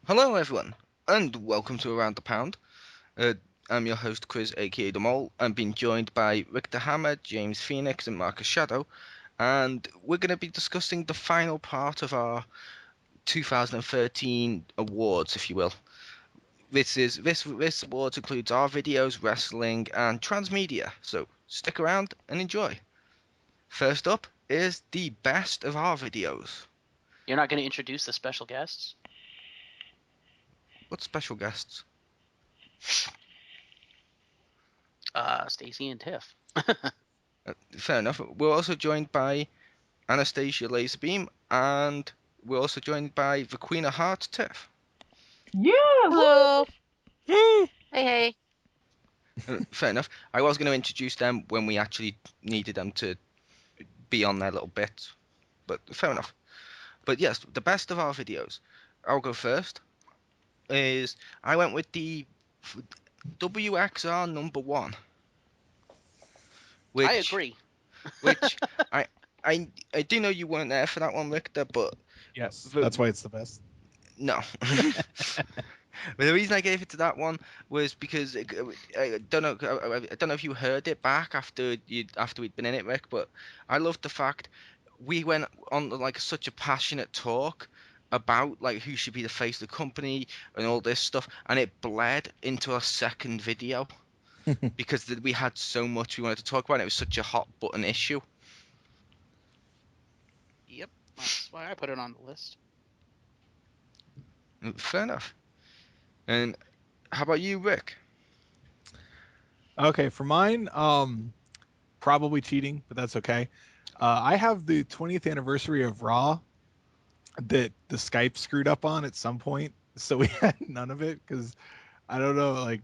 Hello, everyone, and welcome to Around the Pound. Uh, I'm your host, Chriz, aka The Mole. I'm being joined by Richter Hammer, James Phoenix, and Marcus Shadow, and we're going to be discussing the final part of our 2013 awards, if you will. This awards includes our videos, wrestling, and transmedia. So stick around and enjoy. First up is the best of our videos. You're not going to introduce the special guests? What special guests? Stacy and Tiff. Fair enough. We're also joined by Anastasia Lazerbeam, and we're also joined by the Queen of Hearts, Tiff. Yeah. Hello. Hey, hey. Fair enough. I was going to introduce them when we actually needed them to be on their little bits, but fair enough. But yes, the best of our videos. I'll go first. I went with the WXR number one, I which agree. which I do know you weren't there for that one, Richter, but Yes, the, that's why it's the best. no. But the reason I gave it to that one was because I don't know. I don't know if you heard it back after we'd been in it, Rick. But I loved the fact we went on like such a passionate talk about like who should be the face of the company and all this stuff, and it bled into a second video because we had so much we wanted to talk about. And it was such a hot button issue. Yep, that's why I put it on the list. Fair enough. And how about you, Rick? Okay, for mine, probably cheating, but that's okay. I have the 20th anniversary of Raw that the Skype screwed up on at some point, so we had none of it because I don't know, like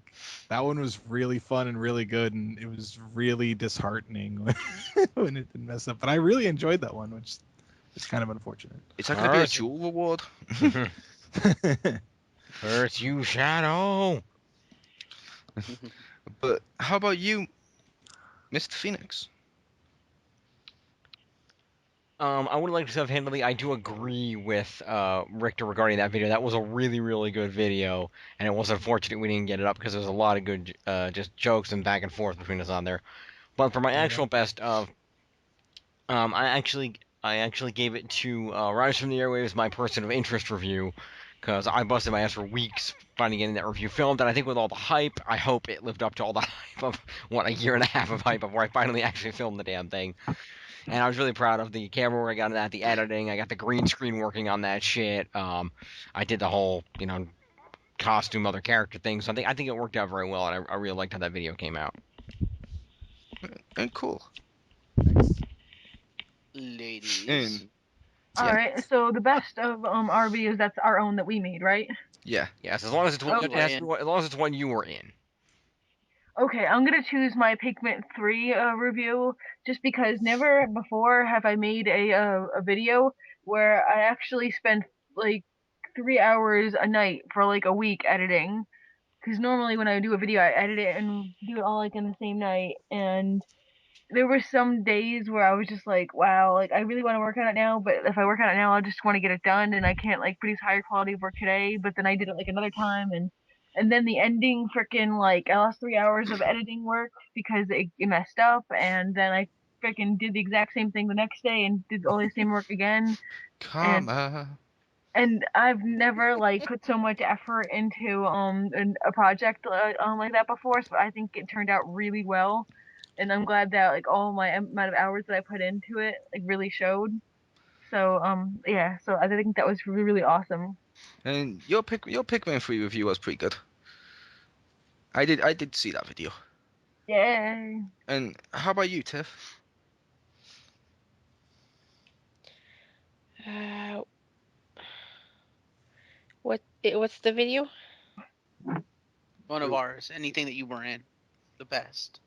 that one was really fun and really good, and it was really disheartening when it didn't mess up. But I really enjoyed that one, which is kind of unfortunate. Is that going to be a jewel reward? Curse you, Shadow. But how about you, Mr. Phoenix? I would like to say handily, I do agree with Richter regarding that video. That was a really, really good video, and it was unfortunate we didn't get it up because there's a lot of good just jokes and back and forth between us on there. But for my actual best of, I actually gave it to Rise from the Airwaves, my person of interest review, because I busted my ass for weeks finally getting that review filmed, and I think with all the hype, I hope it lived up to all the hype of a year and a half of hype before I finally actually filmed the damn thing. And I was really proud of the camera work I got on that, the editing. I got the green screen working on that shit. I did the whole, costume, other character thing. So I think it worked out very well, and I really liked how that video came out. And cool. Ladies. And All yeah. right. So the best of our videos, that's our own that we made, right? Yeah. Yes, as long as it's one, Okay. as long as it's one you were in. Okay, I'm gonna choose my Pigment 3 review just because never before have I made a video where I actually spent like 3 hours a night for like a week editing. Because normally when I do a video, I edit it and do it all like in the same night. And there were some days where I was just like, wow, like I really want to work on it now, but if I work on it now, I just want to get it done, and I can't like produce higher quality of work today. But then I did it like another time, and then the ending freaking like I lost 3 hours of editing work because it messed up, and then I freaking did the exact same thing the next day and did all the same work again. And Karma. and I've never like put so much effort into a project like that before, so I think it turned out really well, and I'm glad that like all my amount of hours that I put into it like really showed. So yeah, so I think that was really really awesome. And your Pikmin 3 review was pretty good. I did see that video. Yay! And how about you, Tiff? Uh, what's the video? One of ours. Anything that you were in. The best.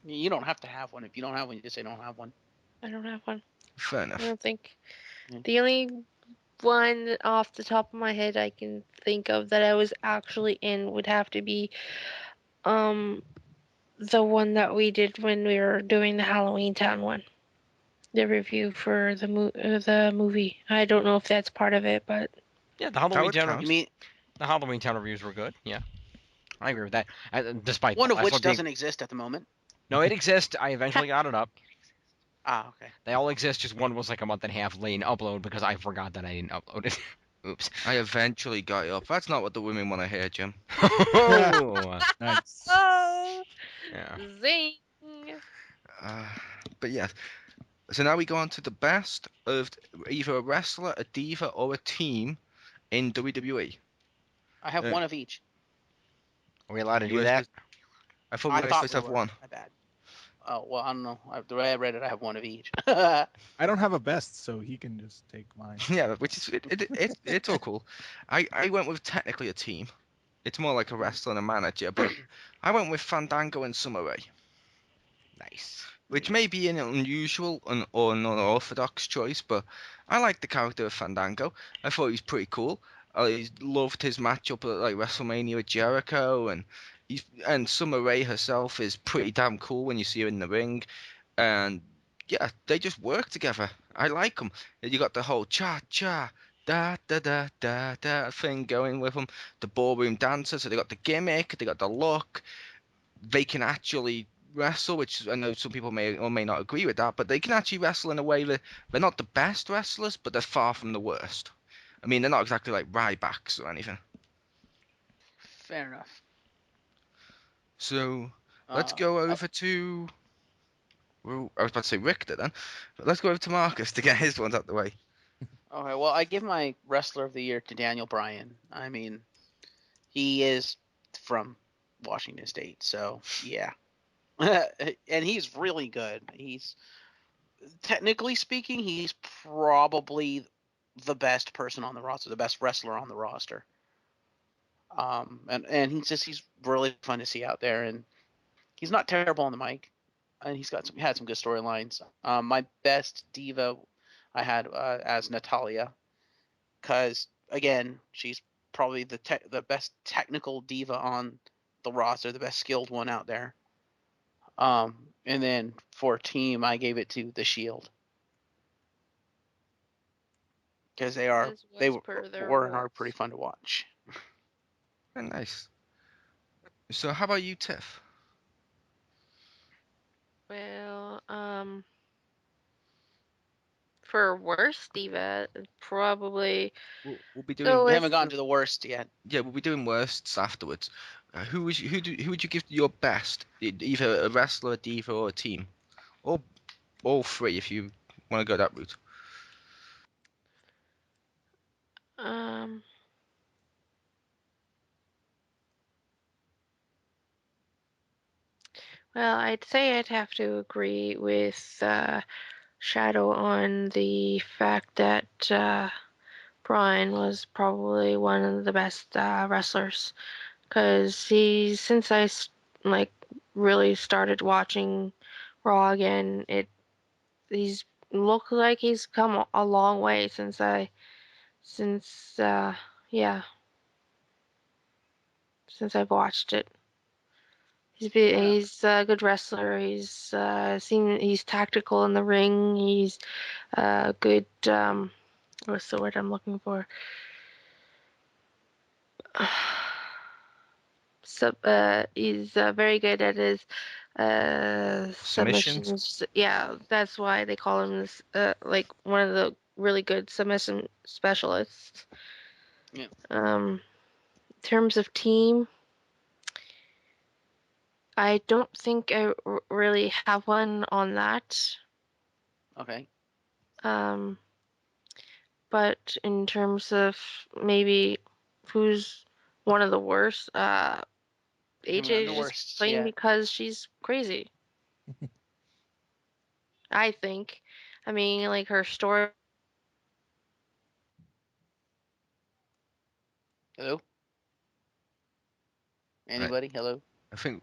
You don't have to have one. If you don't have one, you just say don't have one. I don't have one. Fair I enough. don't think. Yeah. The only one off the top of my head I can think of that I was actually in would have to be the one that we did when we were doing the Halloween Town one. The review for the movie. I don't know if that's part of it, but Yeah, the That Halloween would Town. count. You mean The Halloween Town reviews were good. Yeah, I agree with that. Despite One of Wrestler which being doesn't exist at the moment. no, it exists. I eventually got it up. Ah, okay. They all exist. Just one was like a month and a half late in upload because I forgot that I didn't upload it. Oops. I eventually got it up. That's not what the women want to hear, Jim. Oh, Nice. Oh, yeah. zing! Uh, but yeah. So now we go on to the best of either a wrestler, a diva, or a team in WWE. I have Uh, one of each. Are we allowed to you do were that? supposed, I thought we I were thought supposed to we have were. one. My bad. Oh well, I don't know. The way I read it, I have one of each. I don't have a best, so he can just take mine. Yeah, which is it's all cool. I went with technically a team. It's more like a wrestler and a manager, but I went with Fandango and Summer Rae, Nice. which may be an unusual or an unorthodox choice, but I like the character of Fandango. I thought he was pretty cool. I loved his matchup at like WrestleMania with Jericho, and Summer Rae herself is pretty damn cool when you see her in the ring, and yeah, they just work together. I like them. You got the whole cha cha da da da da da thing going with them. The ballroom dancer, so they got the gimmick, they got the look. They can actually wrestle, which I know some people may or may not agree with that, but they can actually wrestle in a way that they're not the best wrestlers, but they're far from the worst. I mean, they're not exactly like Rybacks or anything. Fair enough. So let's Uh, go I, over to. Well, I was about to say Richter then, but let's go over to Marcus to get his ones out the way. okay. Well, I give my wrestler of the year to Daniel Bryan. I mean, he is from Washington State, so yeah. And he's really good. He's technically speaking, he's probably the best person on the roster, the best wrestler on the roster. And he's really fun to see out there, and he's not terrible on the mic, and had some good storylines. My best diva I had as Natalia, because again, she's probably the best technical diva on the roster, the best skilled one out there. And then for team, I gave it to the Shield because As they was per their were and are pretty rules. fun to watch. Very nice. So how about you, Tiff? Well, for worst diva, probably We'll be go doing We with haven't gotten to the worst yet. yeah, we'll be doing worsts afterwards. Who would you give your best? Either a wrestler, a diva, or a team, or all three if you want to go that route. um. Well, I'd say I'd have to agree with Shadow on the fact that Brian was probably one of the best wrestlers, because since I like really started watching Raw again, he's looked like he's come a long way since yeah since I've watched it. He's a good wrestler. He's tactical in the ring. He's good. What's the word I'm looking for? He's very good at his Submissions. submissions. Yeah, that's why they call him this like one of the really good submission specialists. Yeah. In terms of team, I don't think I really have one on that. Okay. But in terms of maybe who's one of the worst, AJ The is just worst. plain Yeah. because she's crazy. I think. I mean, like her story. Hello. Right. Anybody? Hello. I think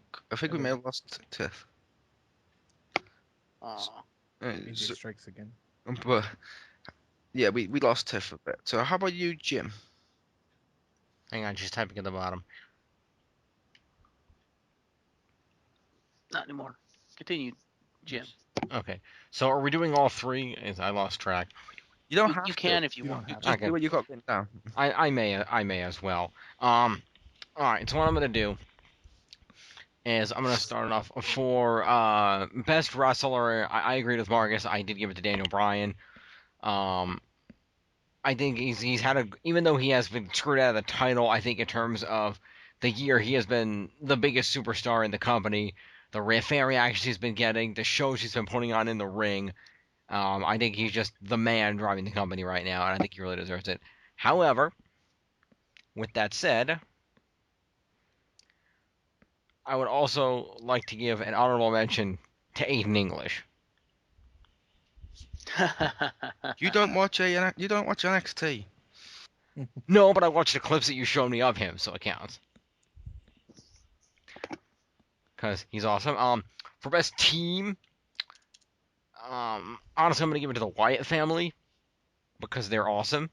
we may have lost Tiff. Oh. AJ So, strikes again. but yeah, we lost Tiff a bit. So how about you, Jim? Hang on, she's typing at the bottom. Not anymore. Continue, Jim. Okay. So are we doing all three? I lost track. You don't You have can to. if you You want. don't have Just Okay. do what you got written down. I may as well. All right. So what I'm gonna do is I'm gonna start off for best wrestler. I agreed with Marcus. I did give it to Daniel Bryan. Um, I think he's had a even though he has been screwed out of the title. I think in terms of the year, he has been the biggest superstar in the company. The fan reactions he's been getting, the shows he's been putting on in the ring. I think he's just the man driving the company right now, and I think he really deserves it. However, with that said, I would also like to give an honorable mention to Aiden English. You don't watch NXT. No, but I watched the clips that you showed me of him, so it counts. Because he's awesome. For best team, honestly, I'm gonna give it to the Wyatt family because they're awesome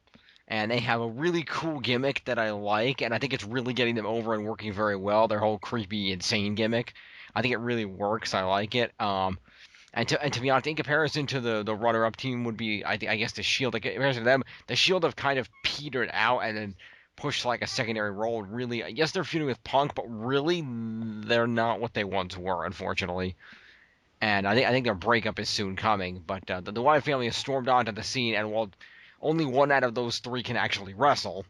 and they have a really cool gimmick that I like, and I think it's really getting them over and working very well. Their whole creepy, insane gimmick, I think it really works. I like it. And to be honest, in comparison to the runner-up team would be, I guess the Shield. Like, in comparison to them, the Shield have kind of petered out and then pushed like a secondary role. Really, yes, they're feuding with Punk, but really, they're not what they once were, unfortunately. And I think their breakup is soon coming. But the Wyatt family has stormed onto the scene, and while only one out of those three can actually wrestle,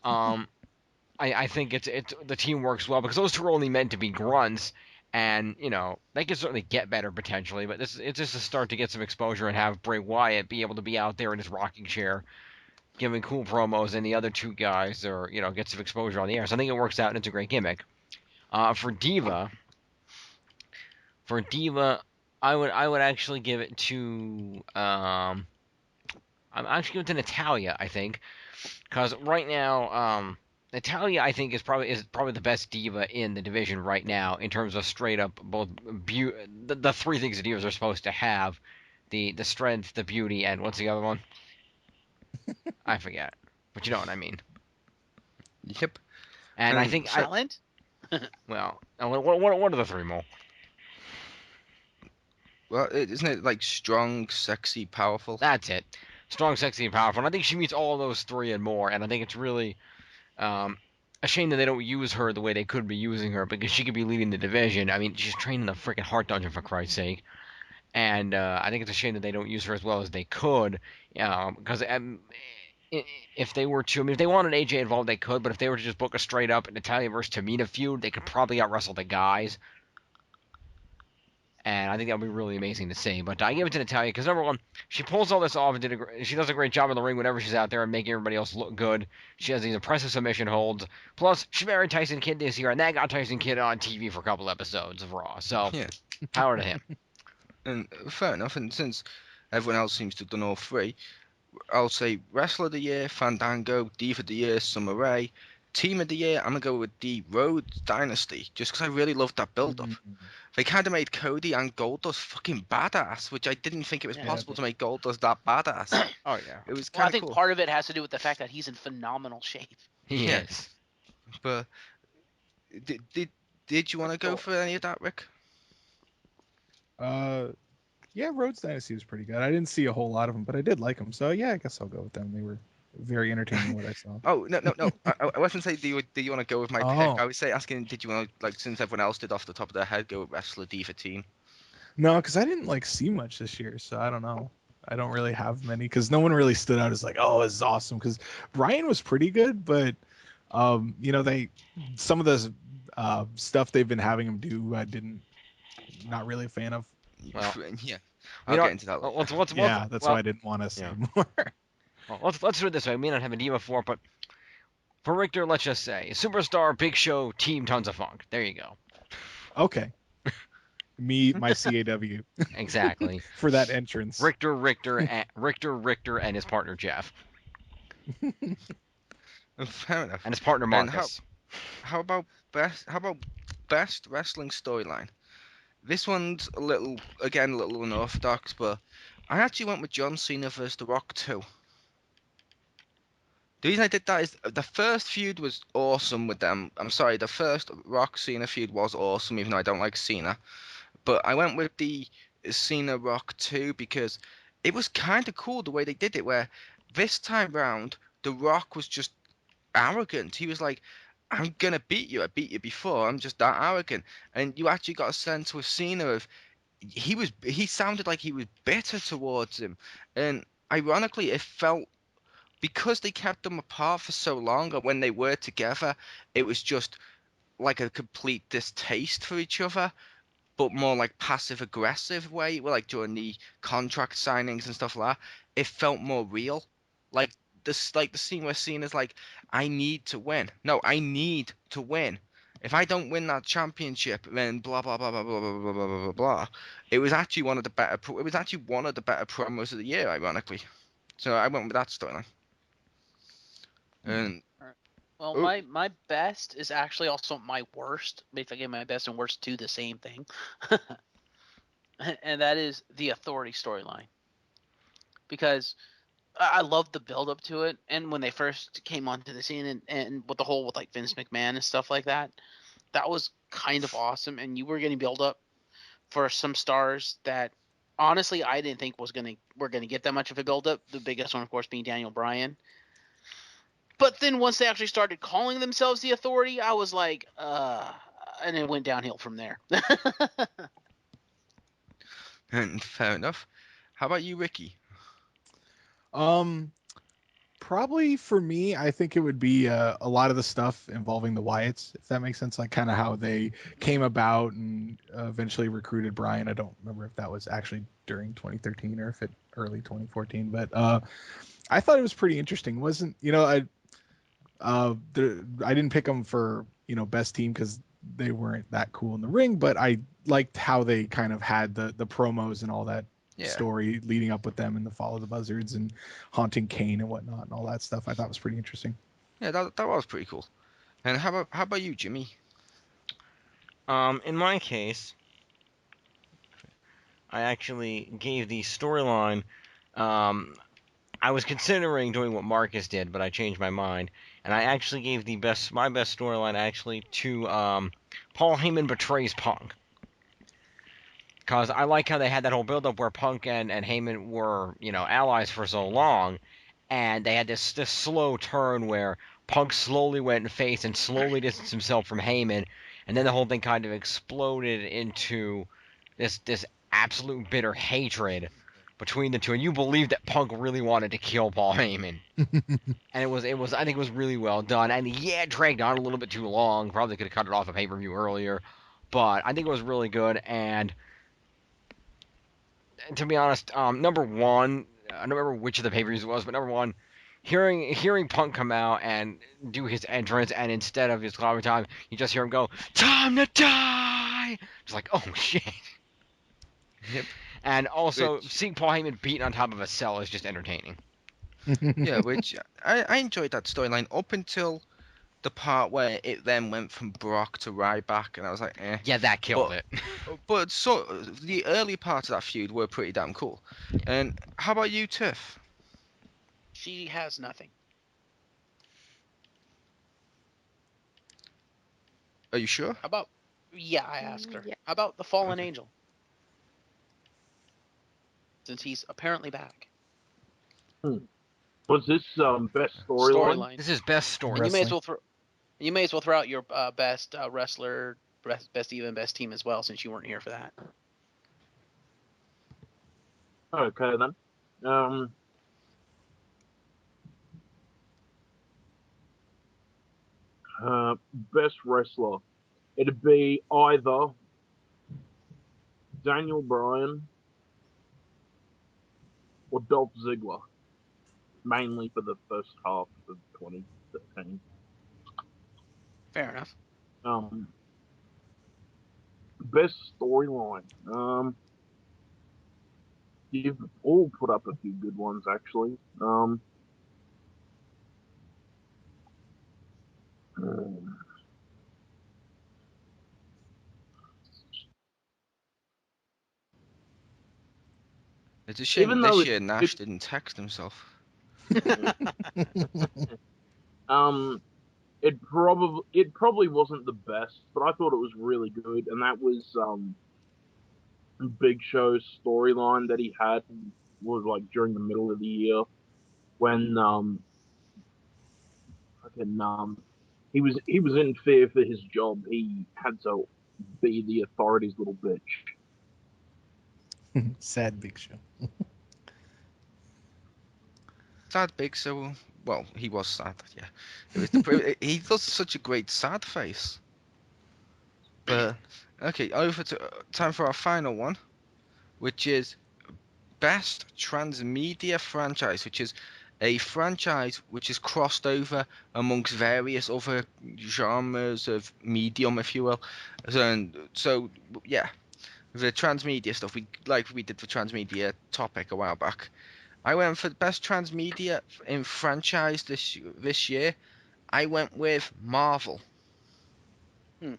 um, I think it's the team works well because those two are only meant to be grunts, and they can certainly get better potentially. But it's just a start to get some exposure and have Bray Wyatt be able to be out there in his rocking chair, giving cool promos, and the other two guys are get some exposure on the air. So I think it works out and it's a great gimmick. For Diva, I would actually give it to I'm actually giving it to Natalia. I think because right now Natalia, I think, is probably the best diva in the division right now in terms of straight up both the three things the divas are supposed to have: the strength, the beauty, and what's the other one? I forget, but you know what I mean. Yep. And I think Talent? what are the three more? Well, isn't it like strong, sexy, powerful? That's it. Strong, sexy, and powerful. And I think she meets all those three and more. And I think it's really a shame that they don't use her the way they could be using her because she could be leading the division. I mean, she's training the freaking Heart Dungeon for Christ's sake. And I think it's a shame that they don't use her as well as they could, because if they were to, I mean, if they wanted AJ involved, they could, but if they were to just book a straight up Natalia versus Tamina feud, they could probably out wrestle the guys. And I think that would be really amazing to see. But I give it to Natalia because number one, she pulls all this off and she does a great job in the ring whenever she's out there and making everybody else look good. She has these impressive submission holds. Plus, she married Tyson Kidd this year, and that got Tyson Kidd on TV for a couple episodes of Raw. So, Yeah. power to him. And fair enough. And since everyone else seems to have done all three, I'll say Wrestler of the Year, Fandango, Diva of the Year, Summer Rae. Team of the Year, I'm going to go with the Rhodes Dynasty, just because I really loved that build-up. They kind of made Cody and Goldust fucking badass, which I didn't think it was Yeah. possible to make Goldust that badass. Oh, yeah. It was Well, I kind of think cool. part of it has to do with the fact that he's in phenomenal shape. He Yeah. is. But did you want to go for any of that, Rick? Yeah, Rhodes Dynasty was pretty good. I didn't see a whole lot of them, but I did like them. So yeah, I guess I'll go with them. They were very entertaining what I saw. Oh no! I wasn't saying do you want to go with my Oh. pick? I was asking did you want to, like, since everyone else did off the top of their head, go with Wrestler Diva team? No, because I didn't see much this year, so I don't know. I don't really have many because no one really stood out as like, oh, it's awesome. Because Brian was pretty good, but some of the stuff they've been having him do, not really a fan of. Well, Yeah, You I'll know get into that later. That's why I didn't want to say more. let's do it this way. We may not have a Diva for, but for Richter, let's just say Superstar, Big Show, Team, Tons of Funk. There you go. Okay. My CAW Exactly. for that entrance. Richter, and his partner Jeff, Fair enough. and his partner And Marcus. How about best wrestling storyline? This one's a little unorthodox, but I actually went with John Cena versus The Rock 2. The reason I did that is the first feud was awesome with them. I'm sorry, the first Rock Cena feud was awesome, even though I don't like Cena. But I went with the Cena Rock 2 because it was kind of cool the way they did it. Where this time round, The Rock was just arrogant. He was like, "I'm gonna beat you. I beat you before. I'm just that arrogant." And you actually got a sense with Cena of he sounded like he was bitter towards him, and ironically, it felt because they kept them apart for so long, and when they were together, it was just like a complete distaste for each other, but more like passive aggressive way, like during the contract signings and stuff like that. It felt more real. Like like the scene where Cena's like, I need to win. No, I need to win. If I don't win that championship, then blah blah blah blah blah blah blah blah blah blah blah. It was actually one of the better. It was actually one of the better promos of the year, ironically. So I went with that storyline. And Well, oh, my best is actually also my worst. If I get my best and worst to the same thing, and that is the Authority storyline. Because I love the build up to it, and when they first came onto the scene, and with the whole with like Vince McMahon and stuff like that, that was kind of awesome. And you were getting build up for some stars that honestly I didn't think were gonna get that much of a build up. The biggest one, of course, being Daniel Bryan. But then once they actually started calling themselves the Authority, I was like, and it went downhill from there. and fair enough. How about you, Ricky? Um, Probably for me, I think it would be a lot of the stuff involving the Wyatts, if that makes sense. Like kind of how they came about and eventually recruited Brian. I don't remember if that was actually during 2013 or if it early 2014, but I thought it was pretty interesting. Wasn't I didn't pick them for best team because they weren't that cool in the ring, but I liked how they kind of had the promos and all that Yeah, story leading up with them and the Fall of the Buzzards and haunting Kane and whatnot and all that stuff. I thought was pretty interesting. yeah, that was pretty cool. And how about you, Jimmy? In my case, I actually gave the storyline. Um, I was considering doing what Marcus did, but I changed my mind, and I actually gave my best storyline actually to Paul Heyman betrays Punk. Because I like how they had that whole build-up where Punk and Heyman were, allies for so long, and they had this slow turn where Punk slowly went face and slowly distanced himself from Heyman, and then the whole thing kind of exploded into this absolute bitter hatred between the two, and you believe that Punk really wanted to kill Paul Heyman. And it was I think it was really well done, and yeah, it dragged on a little bit too long. Probably could have cut it off a pay-per-view earlier, but I think it was really good. And to be honest, number one, I don't remember which of the pay-per-views it was, but number one, hearing Punk come out and do his entrance, and instead of his clobber time, you just hear him go, "Time to die!" Just like, oh shit. Yep. And also, Which seeing Paul Heyman beaten on top of a cell is just entertaining. yeah, which I enjoyed that storyline up until the part where it then went from Brock to Ryback, and I was like, eh. Yeah, that killed But it. so the early parts of that feud were pretty damn cool. And how about you, Tiff? She has nothing. Are you sure? How about? Yeah, I asked her. Yeah. How about the Fallen Okay. Angel? Since he's apparently back. Was this best storyline? Storyline. This is best story. And you may as Wrestling. well throw out your best wrestler, best even best team as well, since you weren't here for that. Okay then. Best wrestler. It'd be either Daniel Bryan or Dolph Ziggler, mainly for the first half of 2013. Fair enough. Um, Best storyline. You've all put up a few good ones actually. Um, It's a shame Even that though this year Nash didn't text himself. um, it probably wasn't the best, but I thought it was really good, and that was Big Show's storyline that he had was like during the middle of the year when fucking he was in fear for his job. He had to be the authority's little bitch. Sad Big Show. Sad Big Show. Well, he was sad. Yeah, it was the he does such a great sad face. But okay, over to time for our final one, which is best transmedia franchise, which is a franchise which is crossed over amongst various other genres of medium, if you will. So yeah, the transmedia stuff we did for transmedia topic a while back. I went for the best transmedia in franchise this year. I went with Marvel Hmm.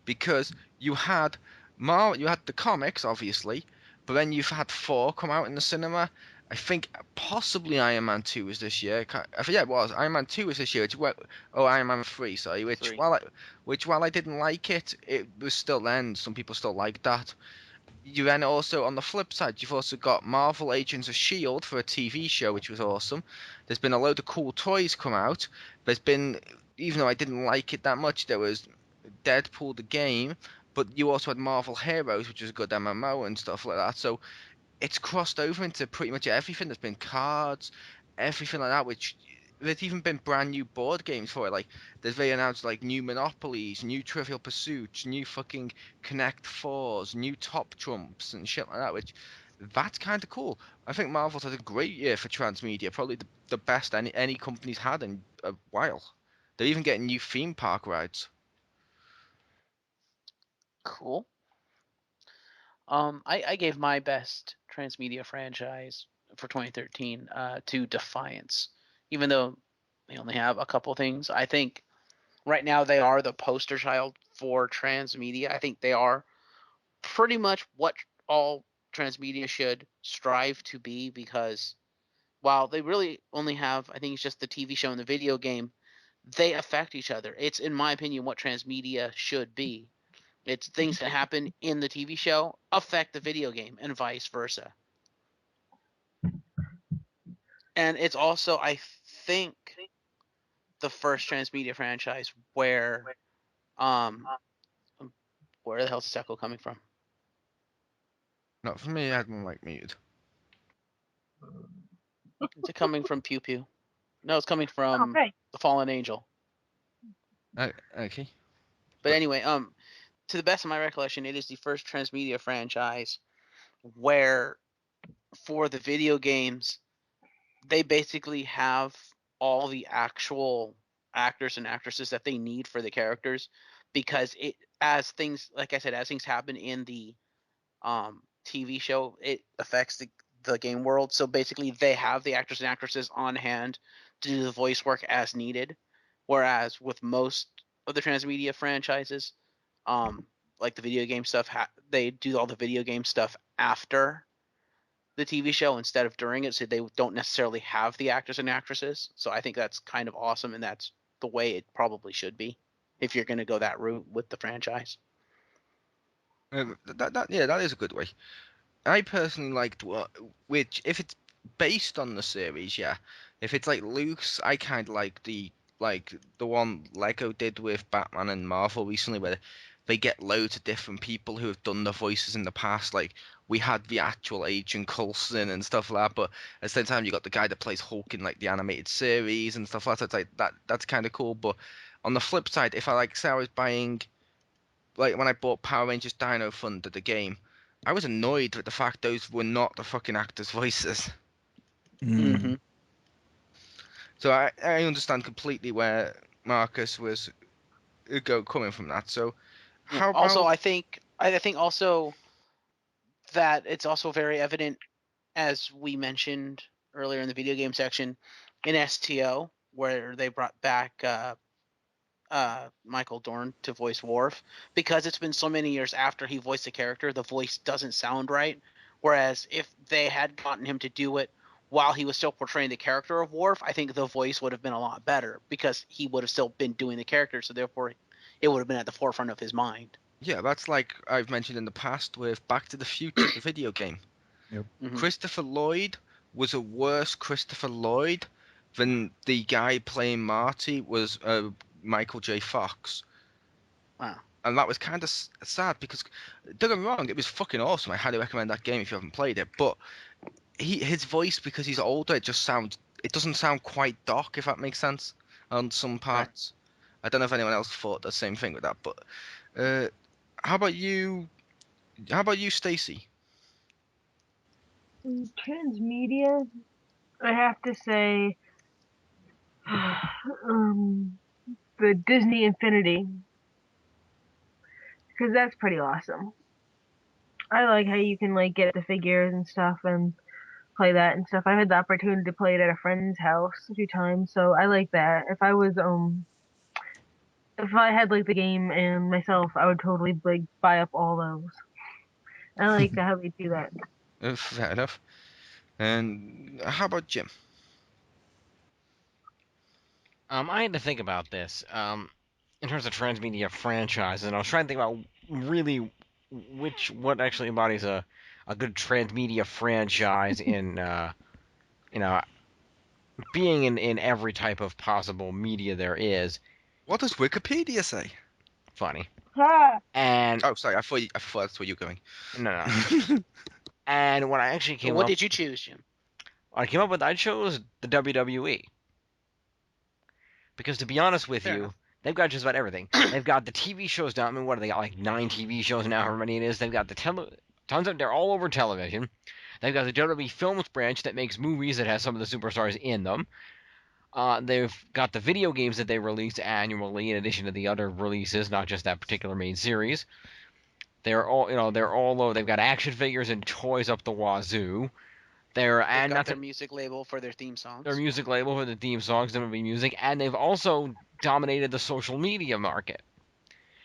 because you had the comics obviously, but then you've had Thor come out in the cinema. I think possibly Iron Man 2 was this year. I forget it was. Iron Man 2 was this year. Iron Man 3, sorry. Three. Which while I didn't like it, it was still then. Some people still like that. You then also, on the flip side, you've also got Marvel Agents of S.H.I.E.L.D. for a TV show, which was awesome. There's been a load of cool toys come out. There's been, even though I didn't like it that much, there was Deadpool the game, but you also had Marvel Heroes, which was a good MMO and stuff like that. So it's crossed over into pretty much everything. There's been cards, everything like that, which there's even been brand new board games for it. Like they announced like new Monopolies, new Trivial Pursuits, new fucking Connect Fours, new Top Trumps and shit like that. Which that's kind of cool. I think Marvel's had a great year for transmedia, probably the best any company's had in a while. They're even getting new theme park rides. Cool. I gave my best transmedia franchise for 2013 to Defiance, even though they only have a couple things. I think right now they are the poster child for transmedia. I think they are pretty much what all transmedia should strive to be, because while they really only have, I think it's just the TV show and the video game, they affect each other. It's, in my opinion, what transmedia should be. It's things that happen in the TV show affect the video game and vice versa. And it's also, I think, the first transmedia franchise um where the hell's this echo coming from? Not for me. I had one like muted. Is it coming from Pew Pew? No, it's coming from Okay. the Fallen Angel. Okay. But anyway, to the best of my recollection, it is the first transmedia franchise where, for the video games, they basically have all the actual actors and actresses that they need for the characters, because it, as things, like I said, as things happen in the TV show, it affects the game world. So basically, they have the actors and actresses on hand to do the voice work as needed. Whereas with most of the transmedia franchises, like the video game stuff, they do all the video game stuff after the TV show instead of during it, so they don't necessarily have the actors and actresses. So I think that's kind of awesome, and that's the way it probably should be if you're going to go that route with the franchise. That is a good way. I personally liked which if it's based on the series, yeah. If it's like loose, I kind of like the one Lego did with Batman and Marvel recently, where they get loads of different people who have done the voices in the past. Like we had the actual Agent Coulson and stuff like that, but at the same time you got the guy that plays Hulk in like the animated series and stuff like that. It's like that's kind of cool. But on the flip side, if I like say I was buying like when I bought Power Rangers Dino Thunder the game, I was annoyed with the fact those were not the fucking actors' voices. Mm-hmm. So I understand completely where Marcus was coming from that. So Yeah. how Also, about I think also that it's also very evident, as we mentioned earlier in the video game section, in STO, where they brought back Michael Dorn to voice Worf, because it's been so many years after he voiced the character, the voice doesn't sound right. Whereas if they had gotten him to do it while he was still portraying the character of Worf, I think the voice would have been a lot better, because he would have still been doing the character, so therefore it would have been at the forefront of his mind. yeah, that's like I've mentioned in the past with Back to the Future, the video game. Mhm. Christopher Lloyd was a worse Christopher Lloyd than the guy playing Marty was Michael J. Fox. Wow. And that was kind of sad because, don't get me wrong, it was fucking awesome. I highly recommend that game if you haven't played it. But his voice, because he's older, it doesn't sound quite Doc, if that makes sense, on some parts. I don't know if anyone else thought the same thing with that. But how about you? How about you, Stacy? Transmedia, I have to say, the Disney Infinity, because that's pretty awesome. I like how you can like get the figures and stuff and play that and stuff. I had the opportunity to play it at a friend's house a few times, so I like that. If I had like the game and myself, I would totally like buy up all those. I like how they do that. Fair enough. And how about Jim? I had to think about this. In terms of transmedia franchises, and I was trying to think about really what actually embodies a good transmedia franchise in you know being in every type of possible media there is. What does Wikipedia say? Funny. Ha! And Oh, sorry, I thought that's where you're going. no. And when I actually So what did you choose, Jim? I came up with, I chose the WWE. Because to be honest with Fair you, enough. they've got just about everything. They've got the TV shows down. I mean, what do they got? Like 9 TV shows now, however many it is. They've got the tons of. They're all over television. They've got the WWE Films branch that makes movies that has some of the superstars in them. They've got the video games that they release annually, in addition to the other releases, not just that particular main series. They've got action figures and toys up the wazoo. They've got their music label for their theme songs. Their music label for the theme songs, WWE Music, and they've also dominated the social media market.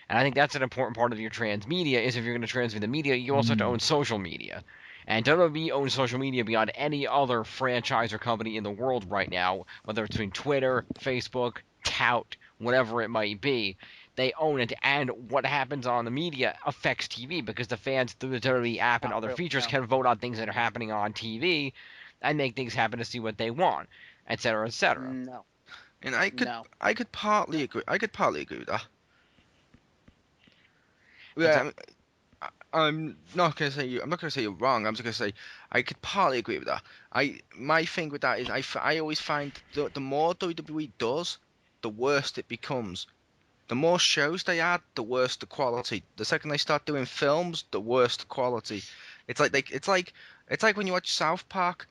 And I think that's an important part of your transmedia is if you're going to transmit the media, you also have to own social media. And WWE owns social media beyond any other franchise or company in the world right now, whether it's between Twitter, Facebook, Tout, whatever it might be. They own it, and what happens on the media affects TV because the fans through the WWE app and Not other really, features no. can vote on things that are happening on TV and make things happen to see what they want, etc., etc. No. And No. I could partly agree. I could partly agree with that. It's Yeah, I'm not gonna say I'm not gonna say you're wrong. I'm just gonna say I could partly agree with that. My thing with that is I always find the more WWE does, the worse it becomes. The more shows they add, the worse the quality. The second they start doing films, the worse the quality. It's like when you watch South Park.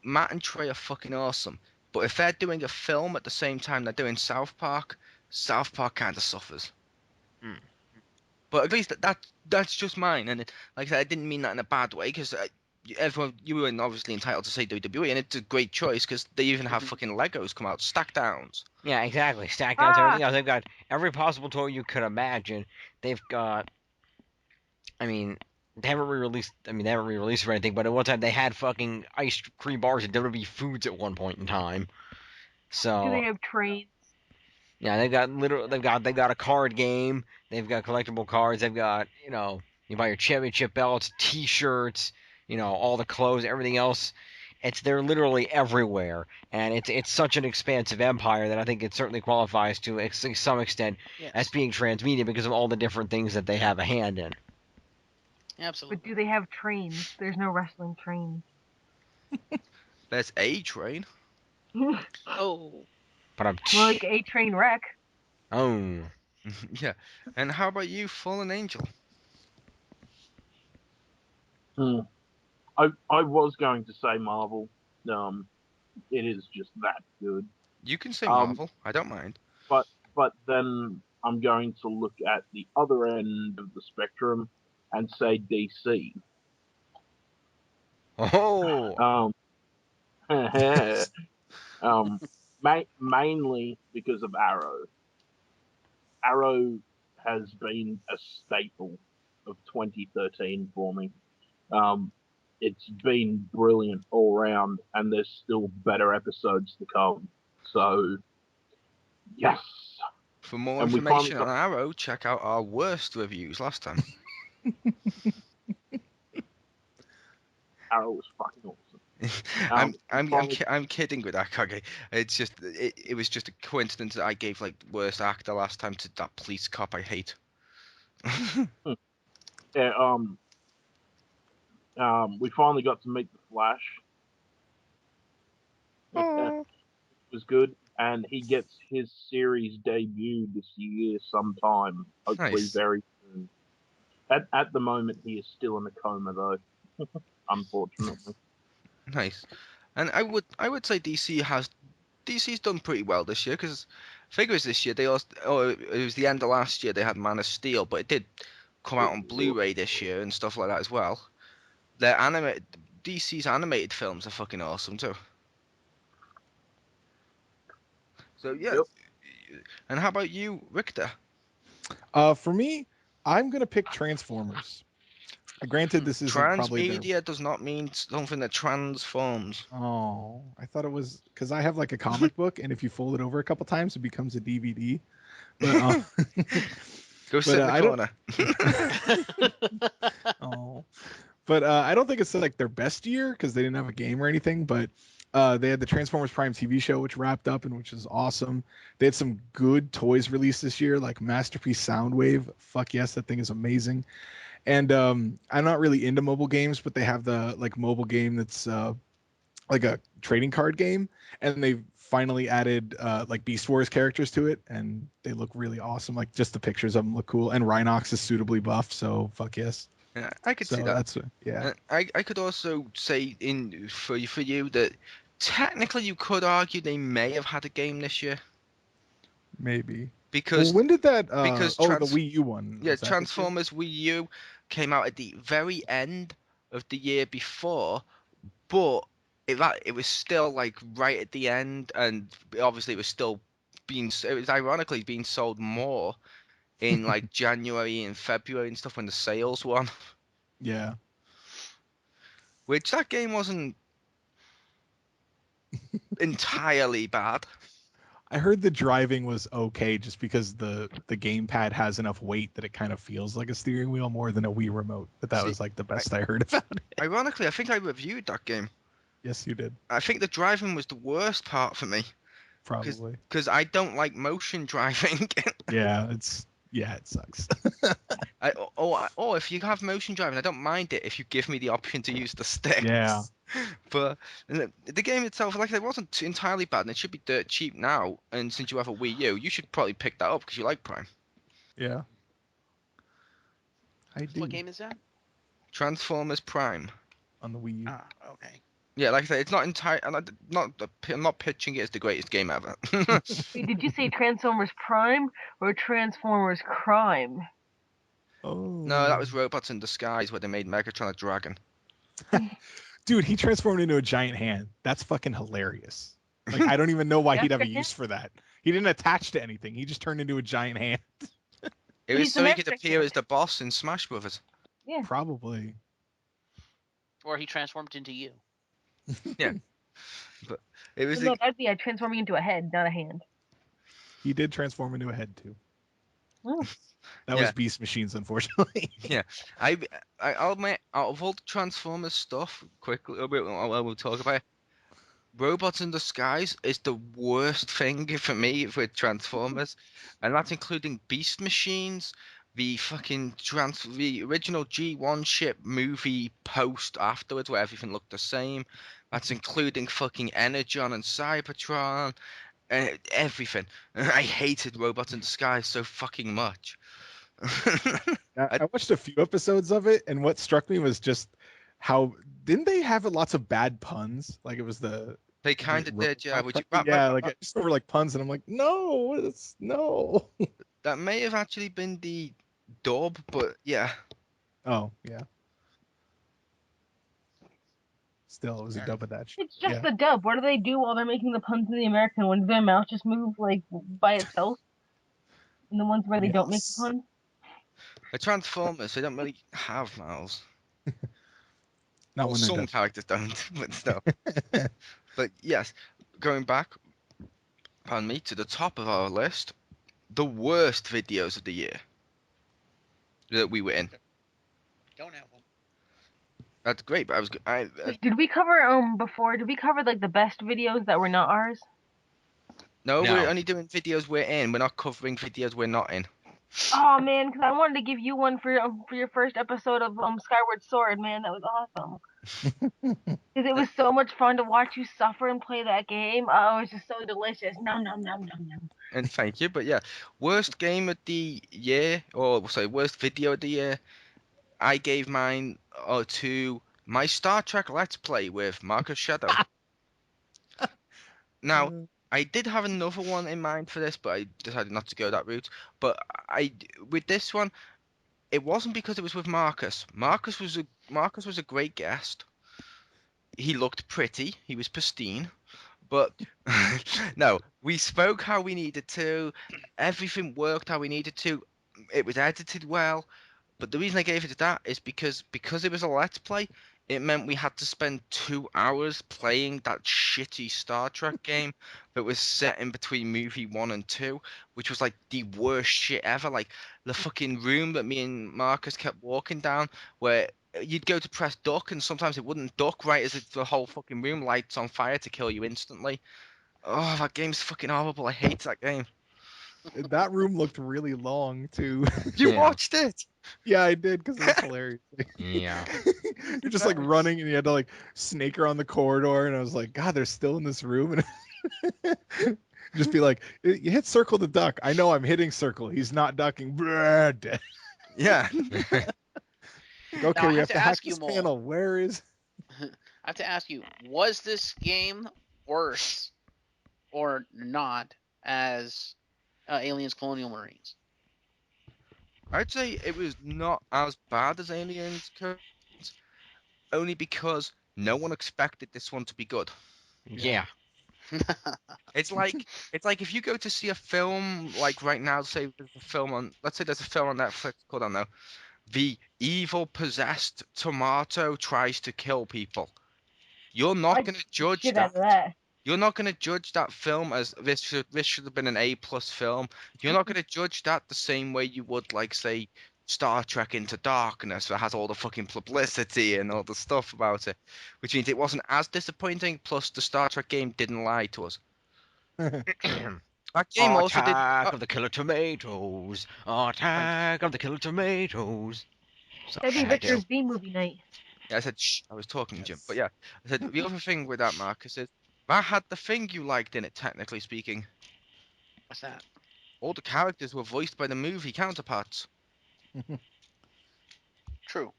Matt and Trey are fucking awesome, but if they're doing a film at the same time they're doing South Park kind of suffers. mm, But at least that's just mine, and like I said, I didn't mean that in a bad way because everyone you were obviously entitled to say WWE, and it's a great choice because they even have Mhm. fucking Legos come out, stack downs. yeah, exactly. Stacked down to Ah! everything else. They've got every possible toy you could imagine. They've got I mean, they haven't re-released. I mean, they haven't re-released or anything. But at one time, they had fucking ice cream bars and WWE foods at one point in time. Do So they have trains? yeah, they've got a card game. They've got collectible cards. They've got you buy your championship belts, T-shirts, all the clothes, everything else. They're literally everywhere, and it's such an expansive empire that I think it certainly qualifies to some extent as Yes. being transmedia because of all the different things that they have a hand in. But Absolutely. do they have trains? There's no wrestling trains. There's A Train. More Oh. But I'm like a train wreck. oh. Yeah. And how about you, Fallen Angel? Hmm. I was going to say Marvel. Um, it is just that good. You can say Um, Marvel. I don't mind. but then I'm going to look at the other end of the spectrum and say DC. Oh. Um, mainly because of Arrow. Arrow has been a staple of 2013 for me. Um, it's been brilliant all round, and there's still better episodes to come. So, yes. For more And we finally information on got. Arrow, check out our worst reviews last time. Arrow was fucking awesome. I'm kidding with that, Kage. It's just it was just a coincidence that I gave like worst actor last time to that police cop I hate. Yeah, we finally got to meet the Flash. It was good, and he gets his series debut this year sometime, hopefully Nice. very soon. At the moment, he is still in a coma, though, unfortunately. Nice. And I would say DC's done pretty well this year because figures this year they also it was the end of last year they had Man of Steel, but it did come out on Blu-ray this year and stuff like that as well. Their animated DC's animated films are fucking awesome too. So yeah. Yep. And how about you, Richter? For me, I'm gonna pick Transformers. Granted, this isn't probably their. Transmedia does not mean something that transforms. Oh, I thought it was because I have like a comic book, and if you fold it over a couple times, it becomes a DVD. But Go sit in the I don't. corner. Oh, but I don't think it's like their best year because they didn't have a game or anything. But they had the Transformers Prime TV show, which wrapped up and which is awesome. They had some good toys released this year, like Masterpiece Soundwave. Fuck yes, that thing is amazing. And I'm not really into mobile games, but they have the like mobile game that's like a trading card game, and they've finally added like Beast Wars characters to it, and they look really awesome. Like just the pictures of them look cool, and Rhinox is suitably buffed, so fuck yes. Yeah, I could So see that. that's yeah. I could also say for you that technically you could argue they may have had a game this year Maybe. because Well, when did that? The Wii U one. Yeah, Was that this year? Transformers Wii U came out at the very end of the year before, but it was still like right at the end, and obviously it was still it was ironically being sold more in like January and February and stuff when the sales won, Yeah. which that game wasn't entirely bad. I heard the driving was okay just because the gamepad has enough weight that it kind of feels like a steering wheel more than a Wii remote. But that See, was like the best I heard about it. Ironically, I think I reviewed that game. Yes, you did. I think the driving was the worst part for me Probably. because I don't like motion driving. Yeah, it sucks. Or if you have motion driving, I don't mind it if you give me the option to use the sticks. Yeah. But the game itself, like I said, wasn't entirely bad, and it should be dirt cheap now. And since you have a Wii U, you should probably pick that up because you like Prime. Yeah. I do. What game is that? Transformers Prime. On the Wii U. Ah, okay. Yeah, like I said, it's not entire. I'm not pitching it as the greatest game ever. Wait, did you say Transformers Prime or Transformers Crime? Oh. No, that was Robots in Disguise where they made Megatron a dragon. Dude, he transformed into a giant hand. That's fucking hilarious. Like I don't even know why he'd have a use for that. He didn't attach to anything. He just turned into a giant hand. It was He's so the he could Mexican. appear as the boss in Smash Brothers. Yeah. Probably. Or he transformed into you. But it was No, that'd be transforming into a head, not a hand. He did transform into a head too. Oh. That was Beast Machines, unfortunately. I'll admit, out of all the Transformers stuff, quickly, we'll talk about it. Robots in Disguise is the worst thing for me with Transformers, and that's including Beast Machines, the fucking the original G1 ship movie post afterwards where everything looked the same. That's including fucking Energon and Cybertron, and everything. I hated Robots in Disguise so fucking much. I watched a few episodes of it, and what struck me was just how didn't they have lots of bad puns? Like it was They kind of did, yeah. Would you, like I just remember like puns, and I'm like, no, no. that may have actually been the dub, but yeah. Oh yeah. Still, it was a dub of that shit. It's just the dub. What do they do while they're making the puns in the American one? Do their mouth just move like by itself? And the ones where they don't make the puns? The Transformers, they don't really have mouths. Not well, when some characters don't, but still. But yes, going back, pardon me, to the top of our list, the worst videos of the year that we were in. Don't have one. That's great, but Wait, did we cover before? Did we cover like the best videos that were not ours? no, No. we're only doing videos we're in. We're not covering videos we're not in. Oh man, because I wanted to give you one for your first episode of Skyward Sword. Man, that was awesome. Because it was so much fun to watch you suffer and play that game. Oh, it was just so delicious. Nom nom nom nom nom. And thank you, but yeah, worst game of the year, or sorry, worst video of the year. I gave mine to my Star Trek Let's Play with Marcus Shadow. Now, I did have another one in mind for this, but I decided not to go that route. But with this one, it wasn't because it was with Marcus. Marcus was a great guest. He looked pretty. He was pristine. But no, we spoke how we needed to. Everything worked how we needed to. It was edited well. But the reason I gave it to that is because it was a let's play, it meant we had to spend 2 hours playing that shitty Star Trek game that was set in between movie 1 and 2, which was like the worst shit ever. Like the fucking room that me and Marcus kept walking down, where you'd go to press duck and sometimes it wouldn't duck right as the whole fucking room lights on fire to kill you instantly. Oh, that game's fucking horrible. I hate that game. That room looked really long too. You Yeah. watched it? Yeah, I did because it was hilarious. Yeah. You're just like running and you had to like snake around the corridor, and I was like, God, they're still in this room, and just be like, you hit circle to duck. I know I'm hitting circle. He's not ducking. Dead. Yeah. Okay, Now, I we have have to to hack ask you, this Mole. panel. Where is? I have to ask you, was this game worse or not as Aliens Colonial Marines? I'd say it was not as bad as Aliens, only because no one expected this one to be good. Yeah. It's like if you go to see a film like right now, say there's a film on, let's say there's a film on Netflix called, I don't know, The Evil Possessed Tomato Tries to Kill People. You're not I'd going to see the judge shit that. out of that. You're not going to judge that film as this should have been an A+ film. You're not going to judge that the same way you would, like, say, Star Trek Into Darkness, that has all the fucking publicity and all the stuff about it, which means it wasn't as disappointing. Plus, the Star Trek game didn't lie to us. That game also did. Attack of the Killer Tomatoes. Attack of the Killer Tomatoes. That'd be Sorry, I do. Richter's B movie night. Yeah, I said shh. I was talking, Jim. But Yes. yeah, I said the other thing with that, Marcus, is that had the thing you liked in it. Technically speaking, What's that? all the characters were voiced by the movie counterparts. True.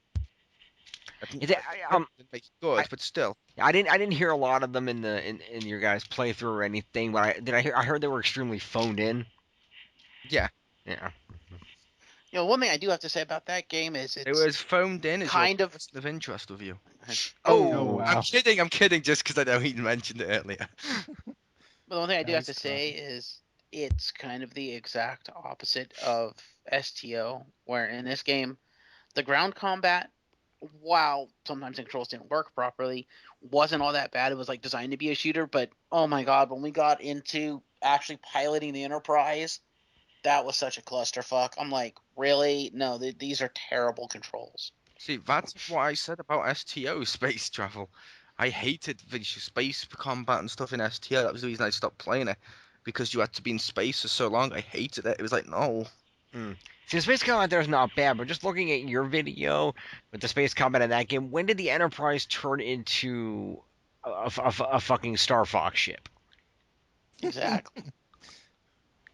Is it, Didn't make it good, but still. I didn't hear a lot of them in your guys' playthrough or anything, but I heard they were extremely phoned in. Yeah, Yeah. You know, one thing I do have to say about that game is it it's was phoned in as kind your of. person of interest with you. Oh, Oh, wow. I'm kidding, just because I know he mentioned it earlier. but the one thing I do have Nice to say is it's kind of the exact opposite of STO, where in this game, the ground combat, while sometimes the controls didn't work properly, wasn't all that bad. It was like designed to be a shooter, but oh my god, when we got into actually piloting the Enterprise, that was such a clusterfuck. I'm like, really? No, these are terrible controls. See, that's what I said about STO, space travel. I hated the space combat and stuff in STO. That was the reason I stopped playing it, because you had to be in space for so long. I hated it. It was like, no. See, the space combat there is not bad, but just looking at your video with the space combat in that game, when did the Enterprise turn into a fucking Star Fox ship? Exactly.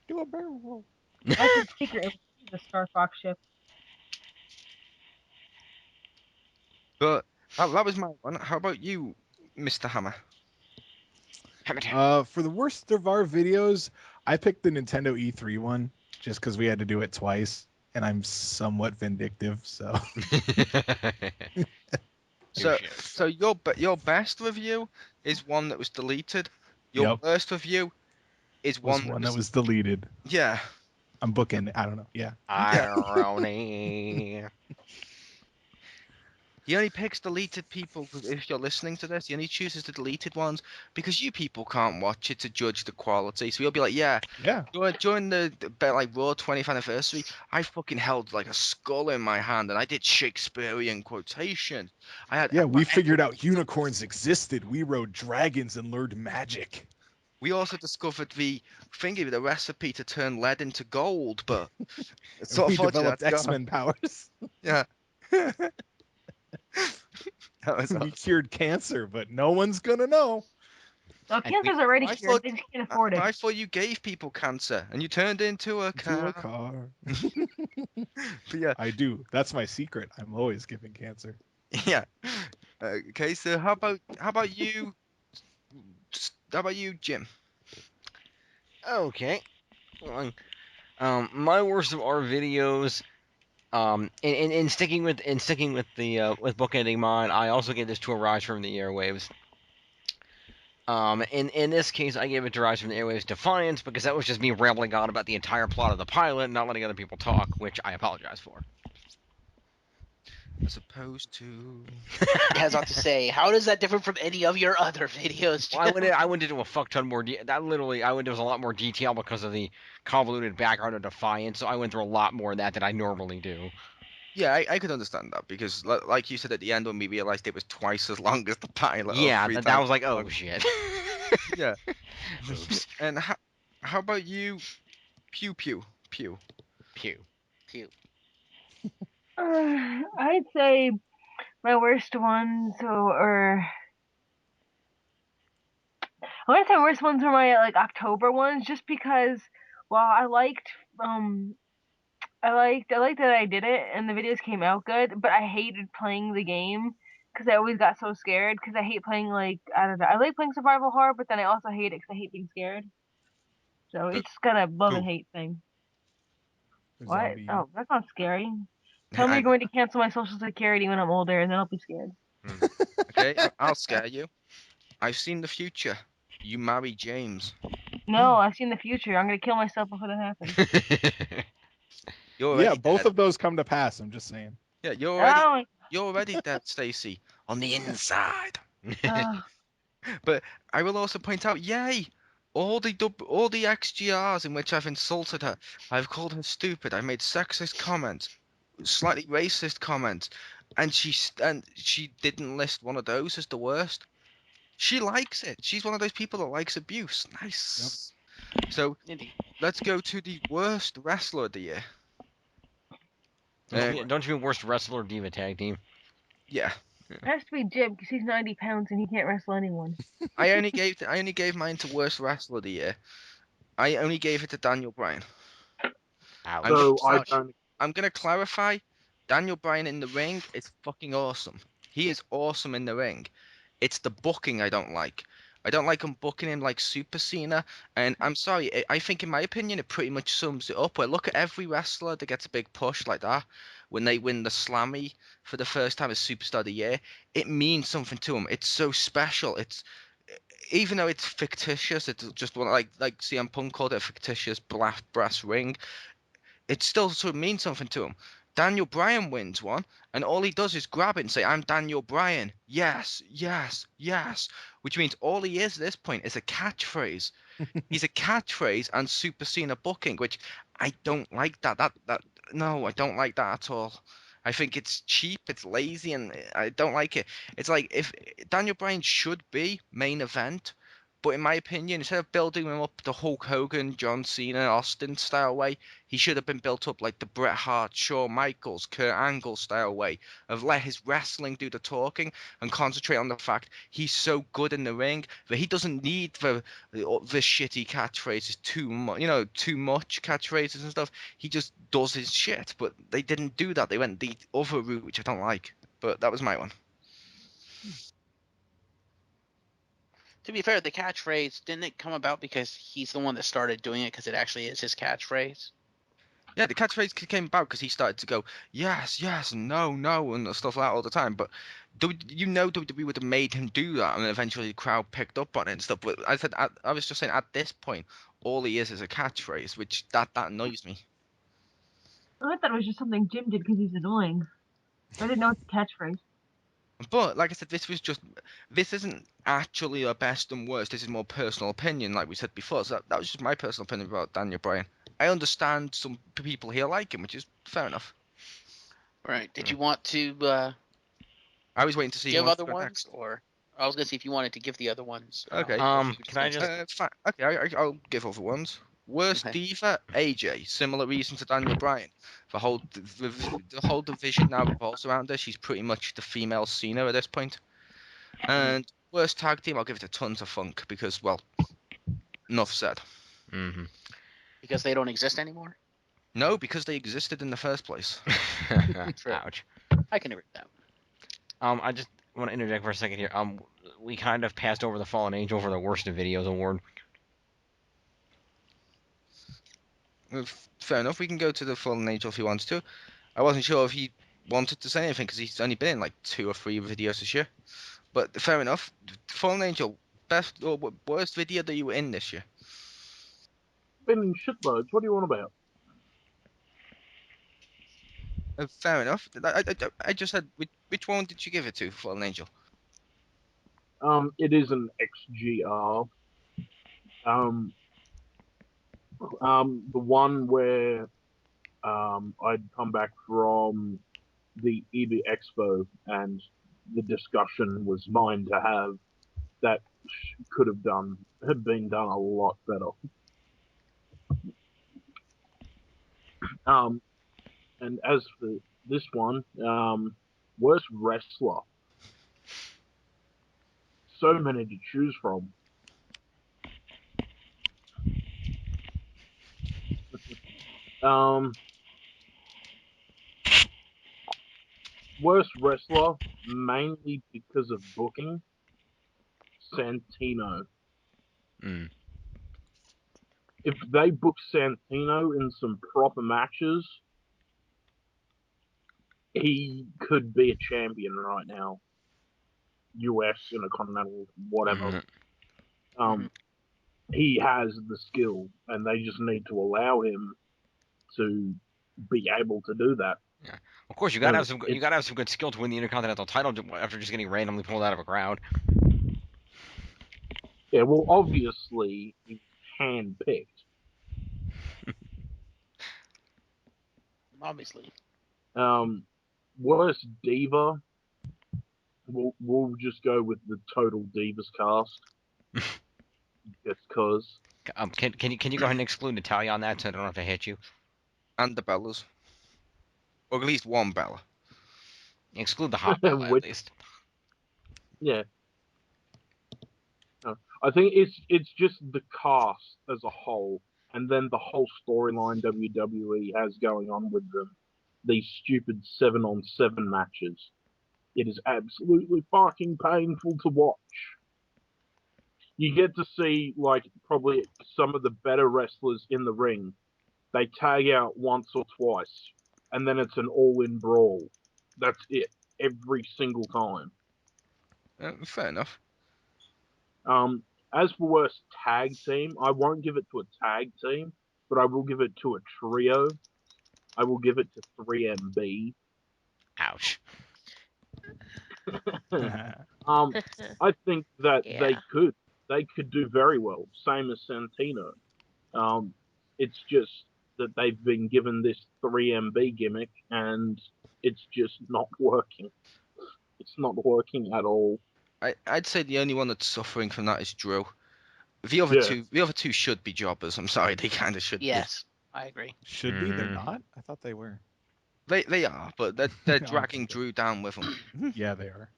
Do a barrel roll. That's a secret. It was the Star Fox ship. But that was my one. How about you, Mr. Hammer? For the worst of our videos, I picked the Nintendo E3 one just because we had to do it twice, and I'm somewhat vindictive. So So your best review is one that was deleted. Your Yep. worst review is was one one that was deleted. yeah. I'm booking. I don't know. Yeah. Irony. He only picks deleted people. If you're listening to this, he only chooses the deleted ones because you people can't watch it to judge the quality. So he'll be like, yeah, Yeah. during the like Raw 20th anniversary, I fucking held like a skull in my hand and I did Shakespearean quotation. I had Yeah, we figured out unicorns existed. We rode dragons and learned magic. We also discovered the recipe to turn lead into gold, but it's And we unfortunate developed that's gone. X-Men powers. Yeah, that was We awesome. cured cancer, but no one's gonna know. Well, And cancer's already I cured. thought- They just can't afford it. I thought you gave people cancer and you turned into a To a car. car. But yeah, I do. That's my secret. I'm always giving cancer. yeah. Okay, so how about you? How about you, Jim? Okay. Well, my worst of our videos. In sticking with the with bookending mine, I also gave this to a Rise from the Airwaves. In this case, I gave it to Rise from the Airwaves Defiance because that was just me rambling on about the entire plot of the pilot, and not letting other people talk, which I apologize for. As opposed to I was about to say, how does that differ from any of your other videos? Well, I went into a fuck ton more. That literally, I went into a lot more detail because of the convoluted background of Defiance. So I went through a lot more of that than I normally do. yeah, I could understand that because like you said at the end when we realized it was twice as long as the pilot or Yeah, three that times was like, as oh long. shit. Yeah. Oops. And how about you? Pew pew pew. Pew. Pew. I'd say my worst ones or I want to say worst ones were my like October ones, just because. Well, um I liked that I did it and the videos came out good, but I hated playing the game because I always got so scared because I hate playing like I don't know. I like playing survival horror, but then I also hate it because I hate being scared. So Who? it's kind of love and Who? hate thing. What? Zombie you. Oh, that's not scary. Tell me I you're going to cancel my social security when I'm older, and then I'll be scared. okay. I'll scare you. I've seen the future. You marry James. No, I've seen the future. I'm gonna kill myself before that happens. You're Yeah, already both dead. of those come to pass. I'm just saying. Yeah, Oh, you're already dead, Stacy. On the inside. uh, But I will also point out, yay, all the XGRs in which I've insulted her, I've called her stupid, I made sexist comments, slightly racist comments, and she didn't list one of those as the worst. She likes it. She's one of those people that likes abuse. Nice. So Indeed. let's go to the worst wrestler of the year. Uh, Don't you mean worst wrestler diva tag team? yeah, it has to be Jim because he's 90 pounds and he can't wrestle anyone. I only gave mine to worst wrestler of the year. I only gave it to Daniel Bryan. I'm gonna So Ouch. I Ouch. don't. I'm gonna clarify. Daniel Bryan in the ring is fucking awesome. He is awesome in the ring. It's the booking I don't like. I don't like him booking him like Super Cena. And I'm sorry, I think in my opinion it pretty much sums it up. Where look at every wrestler that gets a big push like that when they win the Slammy for the first time as Superstar of the Year. It means something to them. It's so special. It's even though it's fictitious. It's just like CM Punk called it a fictitious brass ring, it still sort of means something to him. Daniel Bryan wins one, and all he does is grab it and say, "I'm Daniel Bryan." Yes, yes, yes. Which means all he is at this point is a catchphrase. He's a catchphrase and Super Cena booking, which I don't like that. No, I don't like that at all. I think it's cheap, it's lazy, and I don't like it. It's like if Daniel Bryan should be main event, but in my opinion, instead of building him up the Hulk Hogan, John Cena, Austin style way, he should have been built up like the Bret Hart, Shawn Michaels, Kurt Angle style way of let his wrestling do the talking and concentrate on the fact he's so good in the ring that he doesn't need the shitty catchphrases too much catchphrases and stuff. He just does his shit, but they didn't do that. They went the other route, which I don't like. But that was my one. To be fair, the catchphrase didn't it come about because he's the one that started doing it because it actually is his catchphrase. Yeah, the catchphrase came about because he started to go yes, yes, no, no, and stuff like that all the time. But WWE would have made him do that, and then eventually the crowd picked up on it and stuff. But I was just saying at this point, all he is a catchphrase, which that annoys me. I thought it was just something Jim did because he's annoying. I didn't know it's a catchphrase. But like I said, this isn't actually a best and worst. This is more personal opinion, like we said before. So that was just my personal opinion about Daniel Bryan. I understand some people here like him, which is fair enough. Right. Did you want to I was waiting to see who give wants other to go ones, next. or I was gonna see if you wanted to give the other ones. Okay. or if you Can I just just- It's fine. Okay, I'll give other ones. Worst Okay. diva, AJ. Similar reason to Daniel Bryan. The whole division now revolves around her. She's pretty much the female Cena at this point. And worst tag team, I'll give it to Tons of Funk because, well, enough said. Mm-hmm. because they don't exist anymore? No, because they existed in the first place. True. Ouch. I can agree with that. I just want to interject for a second here. We kind of passed over the Fallen Angel for the worst of videos award. Fair enough. We can go to the Fallen Angel if he wants to. I wasn't sure if he wanted to say anything because he's only been in like 2 or 3 videos this year. But fair enough. Fallen Angel, best or worst video that you were in this year? Been in shitloads. What do you want about? Fair enough. I just said which one did you give it to, Fallen Angel? It is an XGR. The one where I'd come back from the EB Expo and the discussion was mine to have. That could have been done a lot better. Um, and as for this one, worst wrestler. So many to choose from. Um, worst wrestler, mainly because of booking, Santino. Mm. If they book Santino in some proper matches, he could be a champion right now. US, Intercontinental, whatever. Mhm. He has the skill, and they just need to allow him to be able to do that. Yeah. Of course, you gotta have some. You gotta have some good skill to win the Intercontinental title after just getting randomly pulled out of a crowd. Yeah, well, obviously, he's handpicked. Obviously. Worst diva, we'll just go with the Total Divas cast. Just cause. Can you go ahead and exclude Natalia on that so I don't have to hit you? And the Bellas. Or at least one Bella. Exclude the hot Bella at Which- least. Yeah. I think it's just the cast as a whole, and then the whole storyline WWE has going on with them. These stupid 7-on-7 matches. It is absolutely fucking painful to watch. You get to see like probably some of the better wrestlers in the ring. They tag out once or twice, and then it's an all-in brawl. That's it every single time. Fair enough. As for worst tag team, I won't give it to a tag team, but I will give it to a trio. I will give it to 3MB. Ouch. I think that Yeah. they could do very well, same as Santino. It's just that they've been given this 3MB gimmick and it's just not working. It's not working at all. I'd say the only one that's suffering from that is Drew. The other two should be jobbers. I'm sorry, they kind of should Yes, I agree. Should be? They're Mhm. not? I thought they were. be. They are, but they're Oh, dragging okay. Drew down with them. Yeah, they are.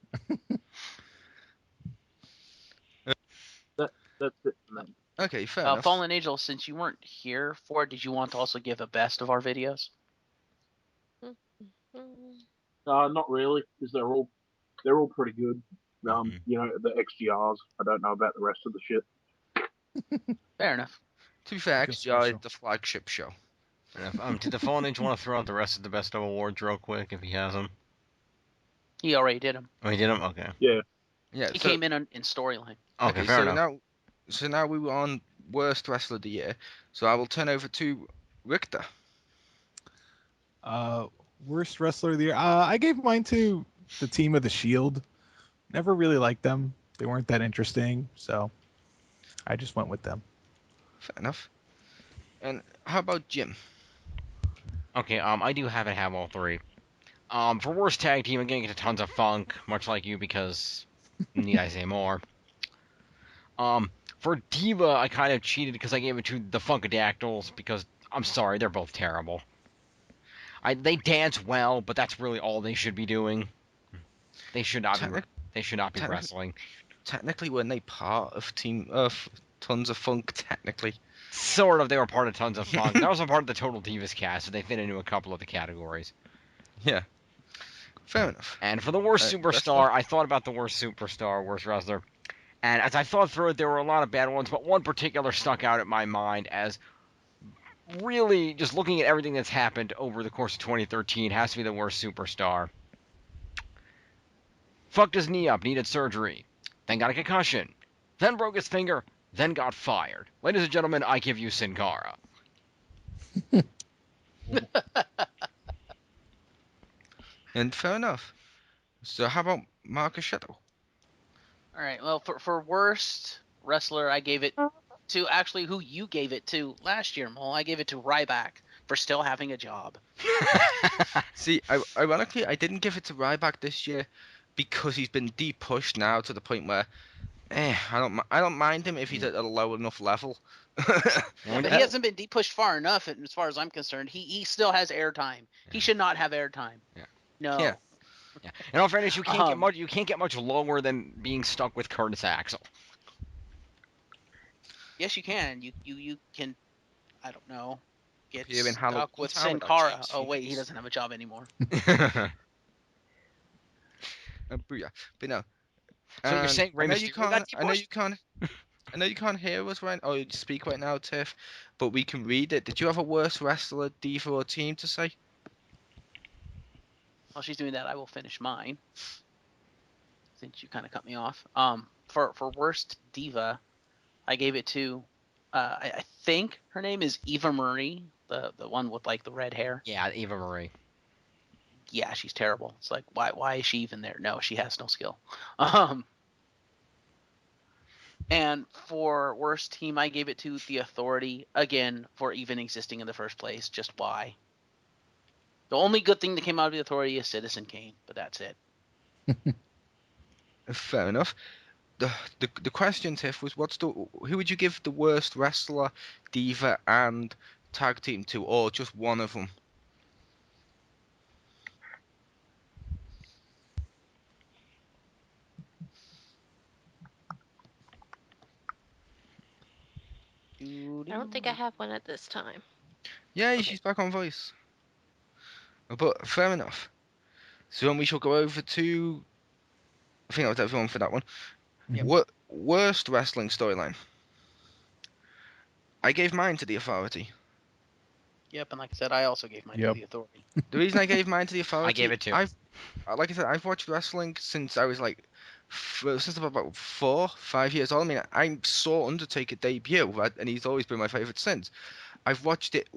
That's it for me. Okay, fair enough. Fallen Angel, since you weren't here for it, did you want to also give a best of our videos? Not really, because they're all pretty good. Mhm. The XGRs. I don't know about the rest of the shit. Fair enough. To be fair, Just XGI special. is the flagship show. Fair enough. Did the Fallen Angel want to throw out the rest of the best of awards real quick if he has them? He already did them. Oh, he did them. Okay. Yeah. He came in storyline. Okay. Fair enough. Now we were on worst wrestler of the year. So I will turn over to Richter. Worst wrestler of the year. I gave mine to the team of the Shield. Never really liked them. They weren't that interesting, so I just went with them. Fair enough. And how about Jim? Okay, I do have all three. For worst tag team, I'm gonna get to Tons of Funk, much like you, because need I say more? For Diva, I kind of cheated because I gave it to the Funkadactyls because I'm sorry, they're both terrible. They dance well, but that's really all they should be doing. They should not be. Technic- They should not be technic- wrestling. Technically, weren't they part of Team of Tons of Funk? Technically. Sort of, they were part of Tons of Funk. They're also part of the Total Divas cast, so they fit into a couple of the categories. Yeah. Fair enough. And for the worst Wrestler? superstar, I thought about the worst superstar, worst wrestler. And as I thought through it, there were a lot of bad ones, but one particular stuck out in my mind as really just looking at everything that's happened over the course of 2013 has to be the worst superstar. Fucked his knee up, needed surgery, then got a concussion, then broke his finger, then got fired. Ladies and gentlemen, I give you Sin Cara. And fair enough. So how about Marcus Shadow? All right. Well, for worst wrestler, I gave it to actually who you gave it to last year, Mole. I gave it to Ryback for still having a job. See, ironically, I didn't give it to Ryback this year because he's been de-pushed now to the point where, I don't mind him if he's at a low enough level. Yeah, but he hasn't been pushed far enough, as far as I'm concerned. He still has airtime. He should not have airtime. Yeah. No. Yeah. Yeah. In all fairness, you can't get much lower than being stuck with Curtis Axel. Yes, you can. You can. I don't know. Get Here in stuck Halloween with Town Sin with our Cara. cheeks Oh wait, he fingers. doesn't have a job anymore. Booyah. But no. So you're And saying Rey I know you Mysterio got can't. I know de-pushed? you can't. I know you can't hear us right, or speak right now, Tiff. But we can read it. Did you have a worse wrestler, diva, or team to say? While she's doing that, I will finish mine. Since you kind of cut me off. For worst diva, I gave it to. I think her name is Eva Marie, the one with like the red hair. Yeah, Eva Marie. Yeah, she's terrible. It's like why is she even there? No, she has no skill. And for worst team, I gave it to the Authority again for even existing in the first place. Just why? The only good thing that came out of the Authority is Citizen Kane, but that's it. Fair enough. The question, Tiff, was who would you give the worst wrestler, diva, and tag team to, or just one of them? I don't think I have one at this time. Yeah, Okay. she's back on voice. But fair enough. So then we shall go over to. I think that was everyone for that one. Yep. Worst wrestling storyline. I gave mine to the Authority. Yep, and like I said, I also gave mine to Yep. the Authority. The reason I gave mine to the Authority, I gave it to. like I said, I've watched wrestling since I was like, since about 4-5 years old. I mean, I saw Undertaker debut, and he's always been my favorite since. I've watched it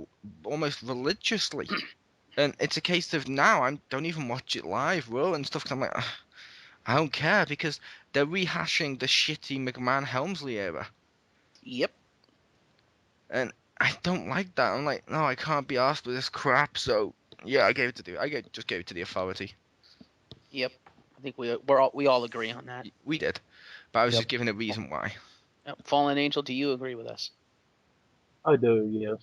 almost religiously, and it's a case of now I don't even watch it live, Raw and stuff. Cause I'm like, I don't care because they're rehashing the shitty McMahon Helmsley era, Yep. and I don't like that. I'm like, no, I can't be asked with this crap. So yeah, just gave it to the Authority. Yep. I think we all agree on that. We did, but I was Yep. just giving a reason why. Yep. Fallen Angel, do you agree with us? I do, yes.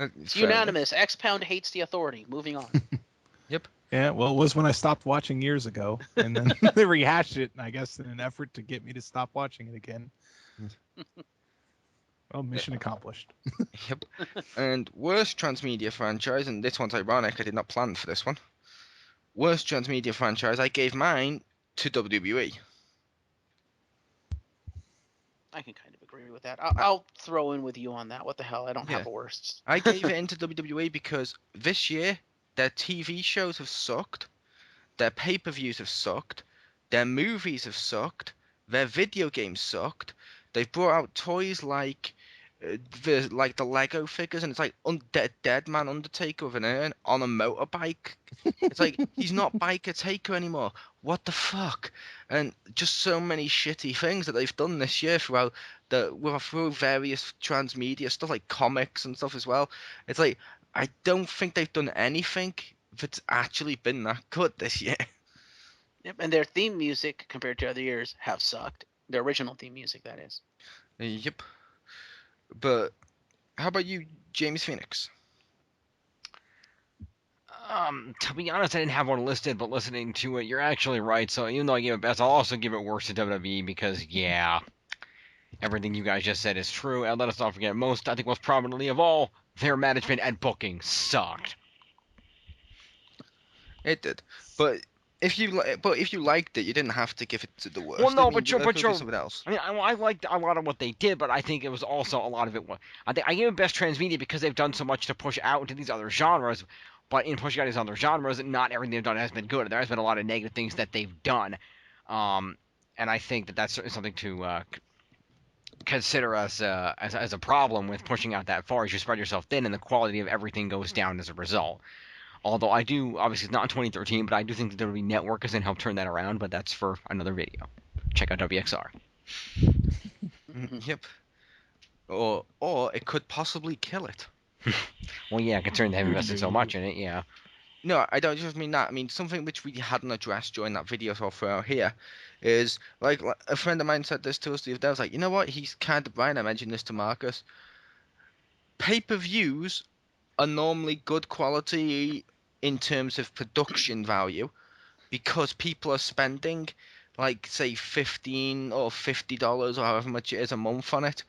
It's unanimous. X-Pound hates the Authority. Moving on. Yeah, well, it was when I stopped watching years ago, and then they rehashed it, I guess, in an effort to get me to stop watching it again. Well, mission accomplished. Yep. And worst transmedia franchise, and this one's ironic, I did not plan for this one. Worst transmedia franchise, I gave mine to WWE. I can kind of agree with that. I'll throw in with you on that. What the hell? I don't Yeah. have a worst. I gave it into WWE because this year, their TV shows have sucked, their pay-per-views have sucked, their movies have sucked, their video games sucked. They've brought out toys like the Lego figures, and it's like dead man Undertaker with an urn on a motorbike. It's like he's not Biker Taker anymore. what the fuck? And just so many shitty things that they've done this year through various transmedia stuff like comics and stuff as well. It's like I don't think they've done anything that's actually been that good this year. Yep, and their theme music compared to other years have sucked. Their original theme music, that is. Yep. But how about you, James Phoenix? To be honest, I didn't have one listed, but listening to it, you're actually right. So even though I give it best, I'll also give it worst to WWE because, yeah, everything you guys just said is true. And let us not forget, I think most prominently of all, their management and booking sucked. It did, but if you liked it, you didn't have to give it to the worst. Well, no, I mean, but you're, there but could be you're. something else. I mean, I liked a lot of what they did, but I think it was also a lot of it was. I think I gave it best transmedia because they've done so much to push out into these other genres. But in pushing out these other genres, not everything they've done has been good. There has been a lot of negative things that they've done, and I think that that's certainly something to consider as a problem with pushing out that far. As you spread yourself thin, and the quality of everything goes down as a result. Although I do, obviously it's not in 2013, but I do think the WWE Network is going to help turn that around. But that's for another video. Check out WXR. Yep. Or it could possibly kill it. Well, yeah, considering they haven't invested so much in it, yeah. No, I don't just mean that. I mean something which we hadn't addressed during that video so far here is like a friend of mine said this to us the other day. I was like, you know what? He's kind of right. I mentioned this to Marcus. Pay-per-views are normally good quality in terms of production value because people are spending like say $15 or $50 or however much it is a month on it.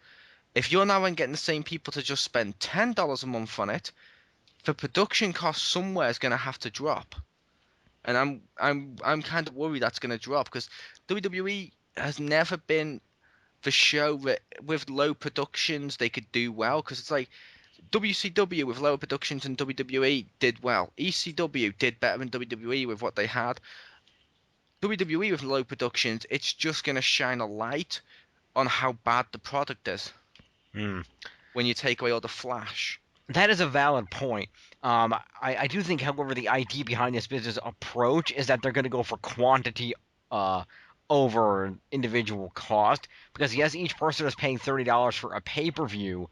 If you're now getting the same people to just spend $10 a month on it, the production cost somewhere is going to have to drop, and I'm kind of worried that's going to drop because WWE has never been the show that with low productions they could do well, because it's like WCW with lower productions and WWE did well. ECW did better than WWE with what they had. WWE with low productions, it's just going to shine a light on how bad the product is Hmm. when you take away all the flash. That is a valid point. I do think, however, the idea behind this business approach is that they're going to go for quantity uh, over individual cost. Because, yes, each person is paying $30 for a pay-per-view,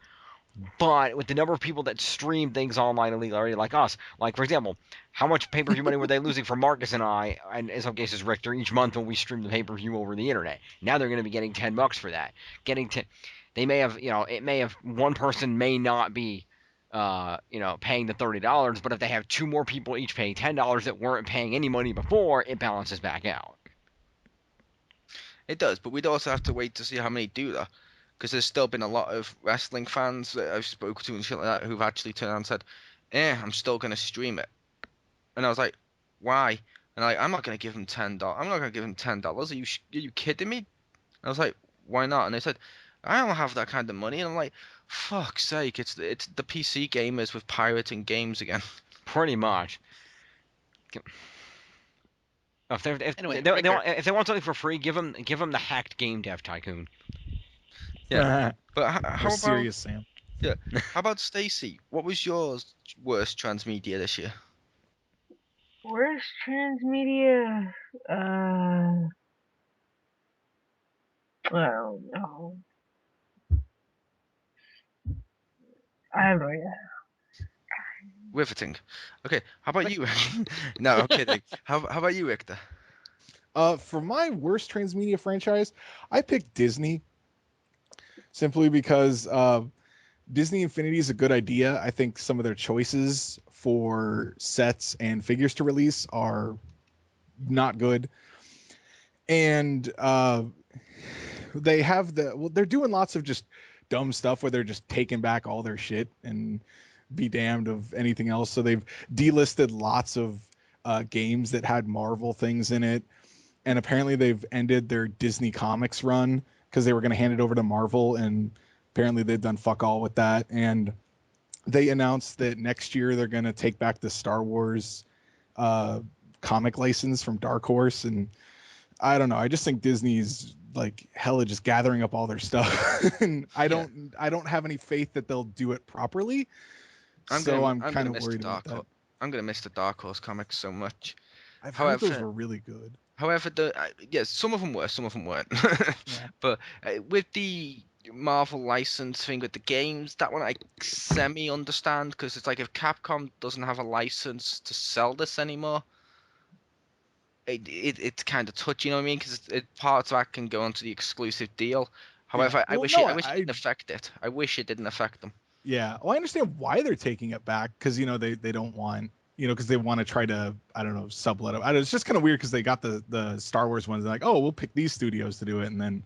but with the number of people that stream things online illegally, like us, like, for example, how much pay-per-view money were they losing for Marcus and I, and in some cases Richter, each month when we stream the pay-per-view over the internet? Now they're going to be getting $10 for that. They may have, one person may not be paying the $30, but if they have two more people each paying $10 that weren't paying any money before, it balances back out. It does, but we'd also have to wait to see how many do that, because there's still been a lot of wrestling fans that I've spoken to and shit like that who've actually turned around and said, I'm still going to stream it. And I was like, why? And I'm not going to give him $10. I'm not going to give him $10. Are you kidding me? And I was like, why not? And they said, I don't have that kind of money. And I'm like, fuck's sake, it's the PC gamers with pirating games again. Pretty much. Anyway, If they want something for free, give them the hacked game dev tycoon. Yeah. But how We're about serious, Sam. how about Stacy? What was your worst transmedia this year? Worst transmedia? I don't know. I have no idea. Riveting. Okay, how about you? No, I'm kidding. How about you, Richter? For my worst transmedia franchise, I picked Disney simply because Disney Infinity is a good idea. I think some of their choices for sets and figures to release are not good. And they're doing lots of just dumb stuff where they're just taking back all their shit and be damned of anything else. So they've delisted lots of games that had Marvel things in it. And apparently they've ended their Disney Comics run because they were going to hand it over to Marvel, and apparently they've done fuck all with that. And they announced that next year they're going to take back the Star Wars comic license from Dark Horse. And I don't know. I just think Disney's like hella just gathering up all their stuff, and I don't have any faith that they'll do it properly. I'm kind of worried about that. I'm gonna miss the Dark Horse comics so much. I've heard However, those were really good. However, yes, some of them were, some of them weren't. Yeah. But with the Marvel license thing with the games, that one I semi understand because it's like if Capcom doesn't have a license to sell this anymore, it's kind of touchy, you know what I mean? Because parts of that can go onto the exclusive deal. However, I Well, wish no, I wish it didn't affect it. I wish it didn't affect them. Yeah. Well, I understand why they're taking it back because they don't want because they want to try to I don't know sublet it. It's just kind of weird because they got the Star Wars ones. They're like, oh, we'll pick these studios to do it, and then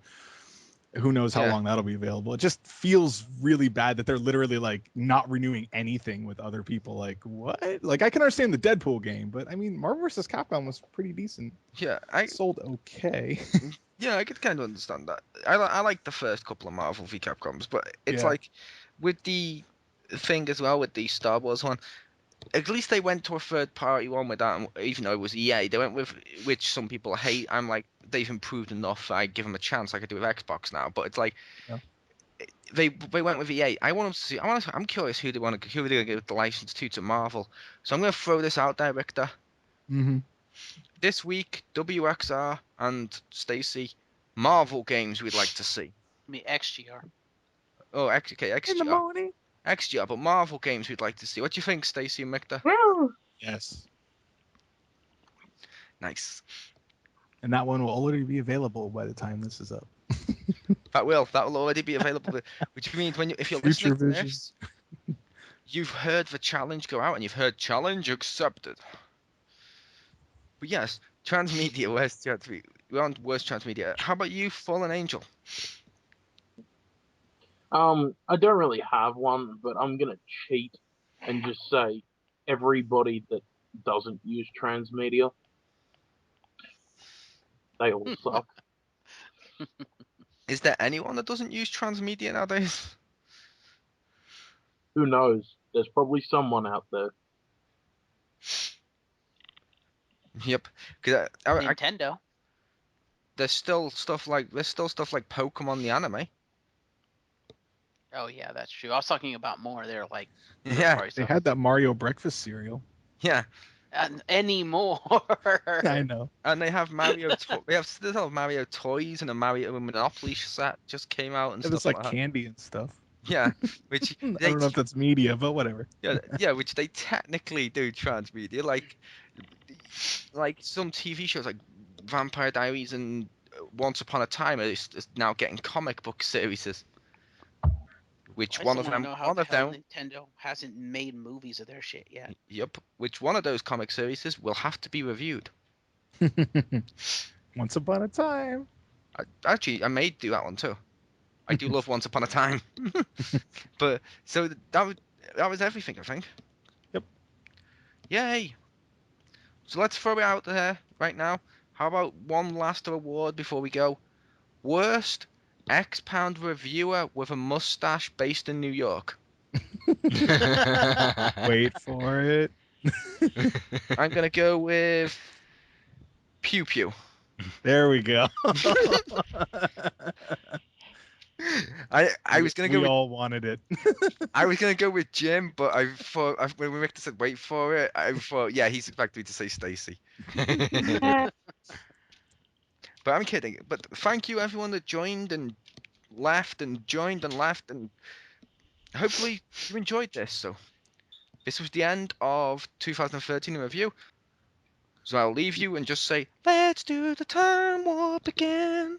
who knows how Yeah. long that'll be available. It just feels really bad that they're literally like not renewing anything with other people. Like what? Like I can understand the Deadpool game, but I mean Marvel vs. Capcom was pretty decent. Yeah, Sold okay. yeah, I could kind of understand that. I like the first couple of Marvel v Capcoms, but it's Yeah. like with the thing as well with the Star Wars one. At least they went to a third party one with that, even though it was EA. They went with which some people hate. I'm like, they've improved enough. I give them a chance, like I do with Xbox now. But it's like Yeah. they went with EA. I want them to see. I'm curious who they're going to give the license to Marvel. So I'm going to throw this out there, Richter. Mm-hmm. This week, WXR and Stacy, Marvel games we'd like to see. I mean, XGR. Oh, okay, In the XGR. morning. XGR, but Marvel games we'd like to see. What do you think, Stacy and Richter? Woo! Yes. Nice. And that one will already be available by the time this is up. That will already be available. Which means if you're Future listening to vision. this, you've heard the challenge go out and you've heard challenge accepted. But yes, transmedia. Where's transmedia? We're on worst transmedia. How about you, Fallen Angel? I don't really have one, but I'm gonna cheat and just say everybody that doesn't use transmedia, they all suck. Is there anyone that doesn't use transmedia nowadays? Who knows? There's probably someone out there. Yep. Because Nintendo. there's still stuff like Pokemon the anime. Oh yeah, that's true. I was talking about more. They're like Yeah. third-party They stuff. had that Mario breakfast cereal. Yeah. Anymore. I know. And they have Mario. They have still have Mario toys and a Mario Monopoly set just came out and It was stuff like like that. candy and stuff. Yeah, which I they don't know if that's media, but whatever. yeah, which they technically do transmedia, like some TV shows like Vampire Diaries and Once Upon a Time is now getting comic book series. Which I one just of want to them? know how One the of hell them. Nintendo hasn't made movies of their shit yet. Yep. Which one of those comic series will have to be reviewed? Once upon a time. I may do that one too. I do love Once Upon a Time. But so that was everything, I think. Yep. Yay! So let's throw it out there right now. How about one last award before we go? Worst X-Pound reviewer with a mustache based in New York. Wait for it. I'm gonna go with Pew Pew. There we go. I was gonna go we with all wanted it. I was gonna go with Jim, but I thought when Richter said wait for it, I thought yeah he's expecting me to say Stacy. But I'm kidding. But thank you everyone that joined and left and joined and left, and hopefully you enjoyed this. So this was the end of 2013 in review. So I'll leave you and just say, let's do the time warp again.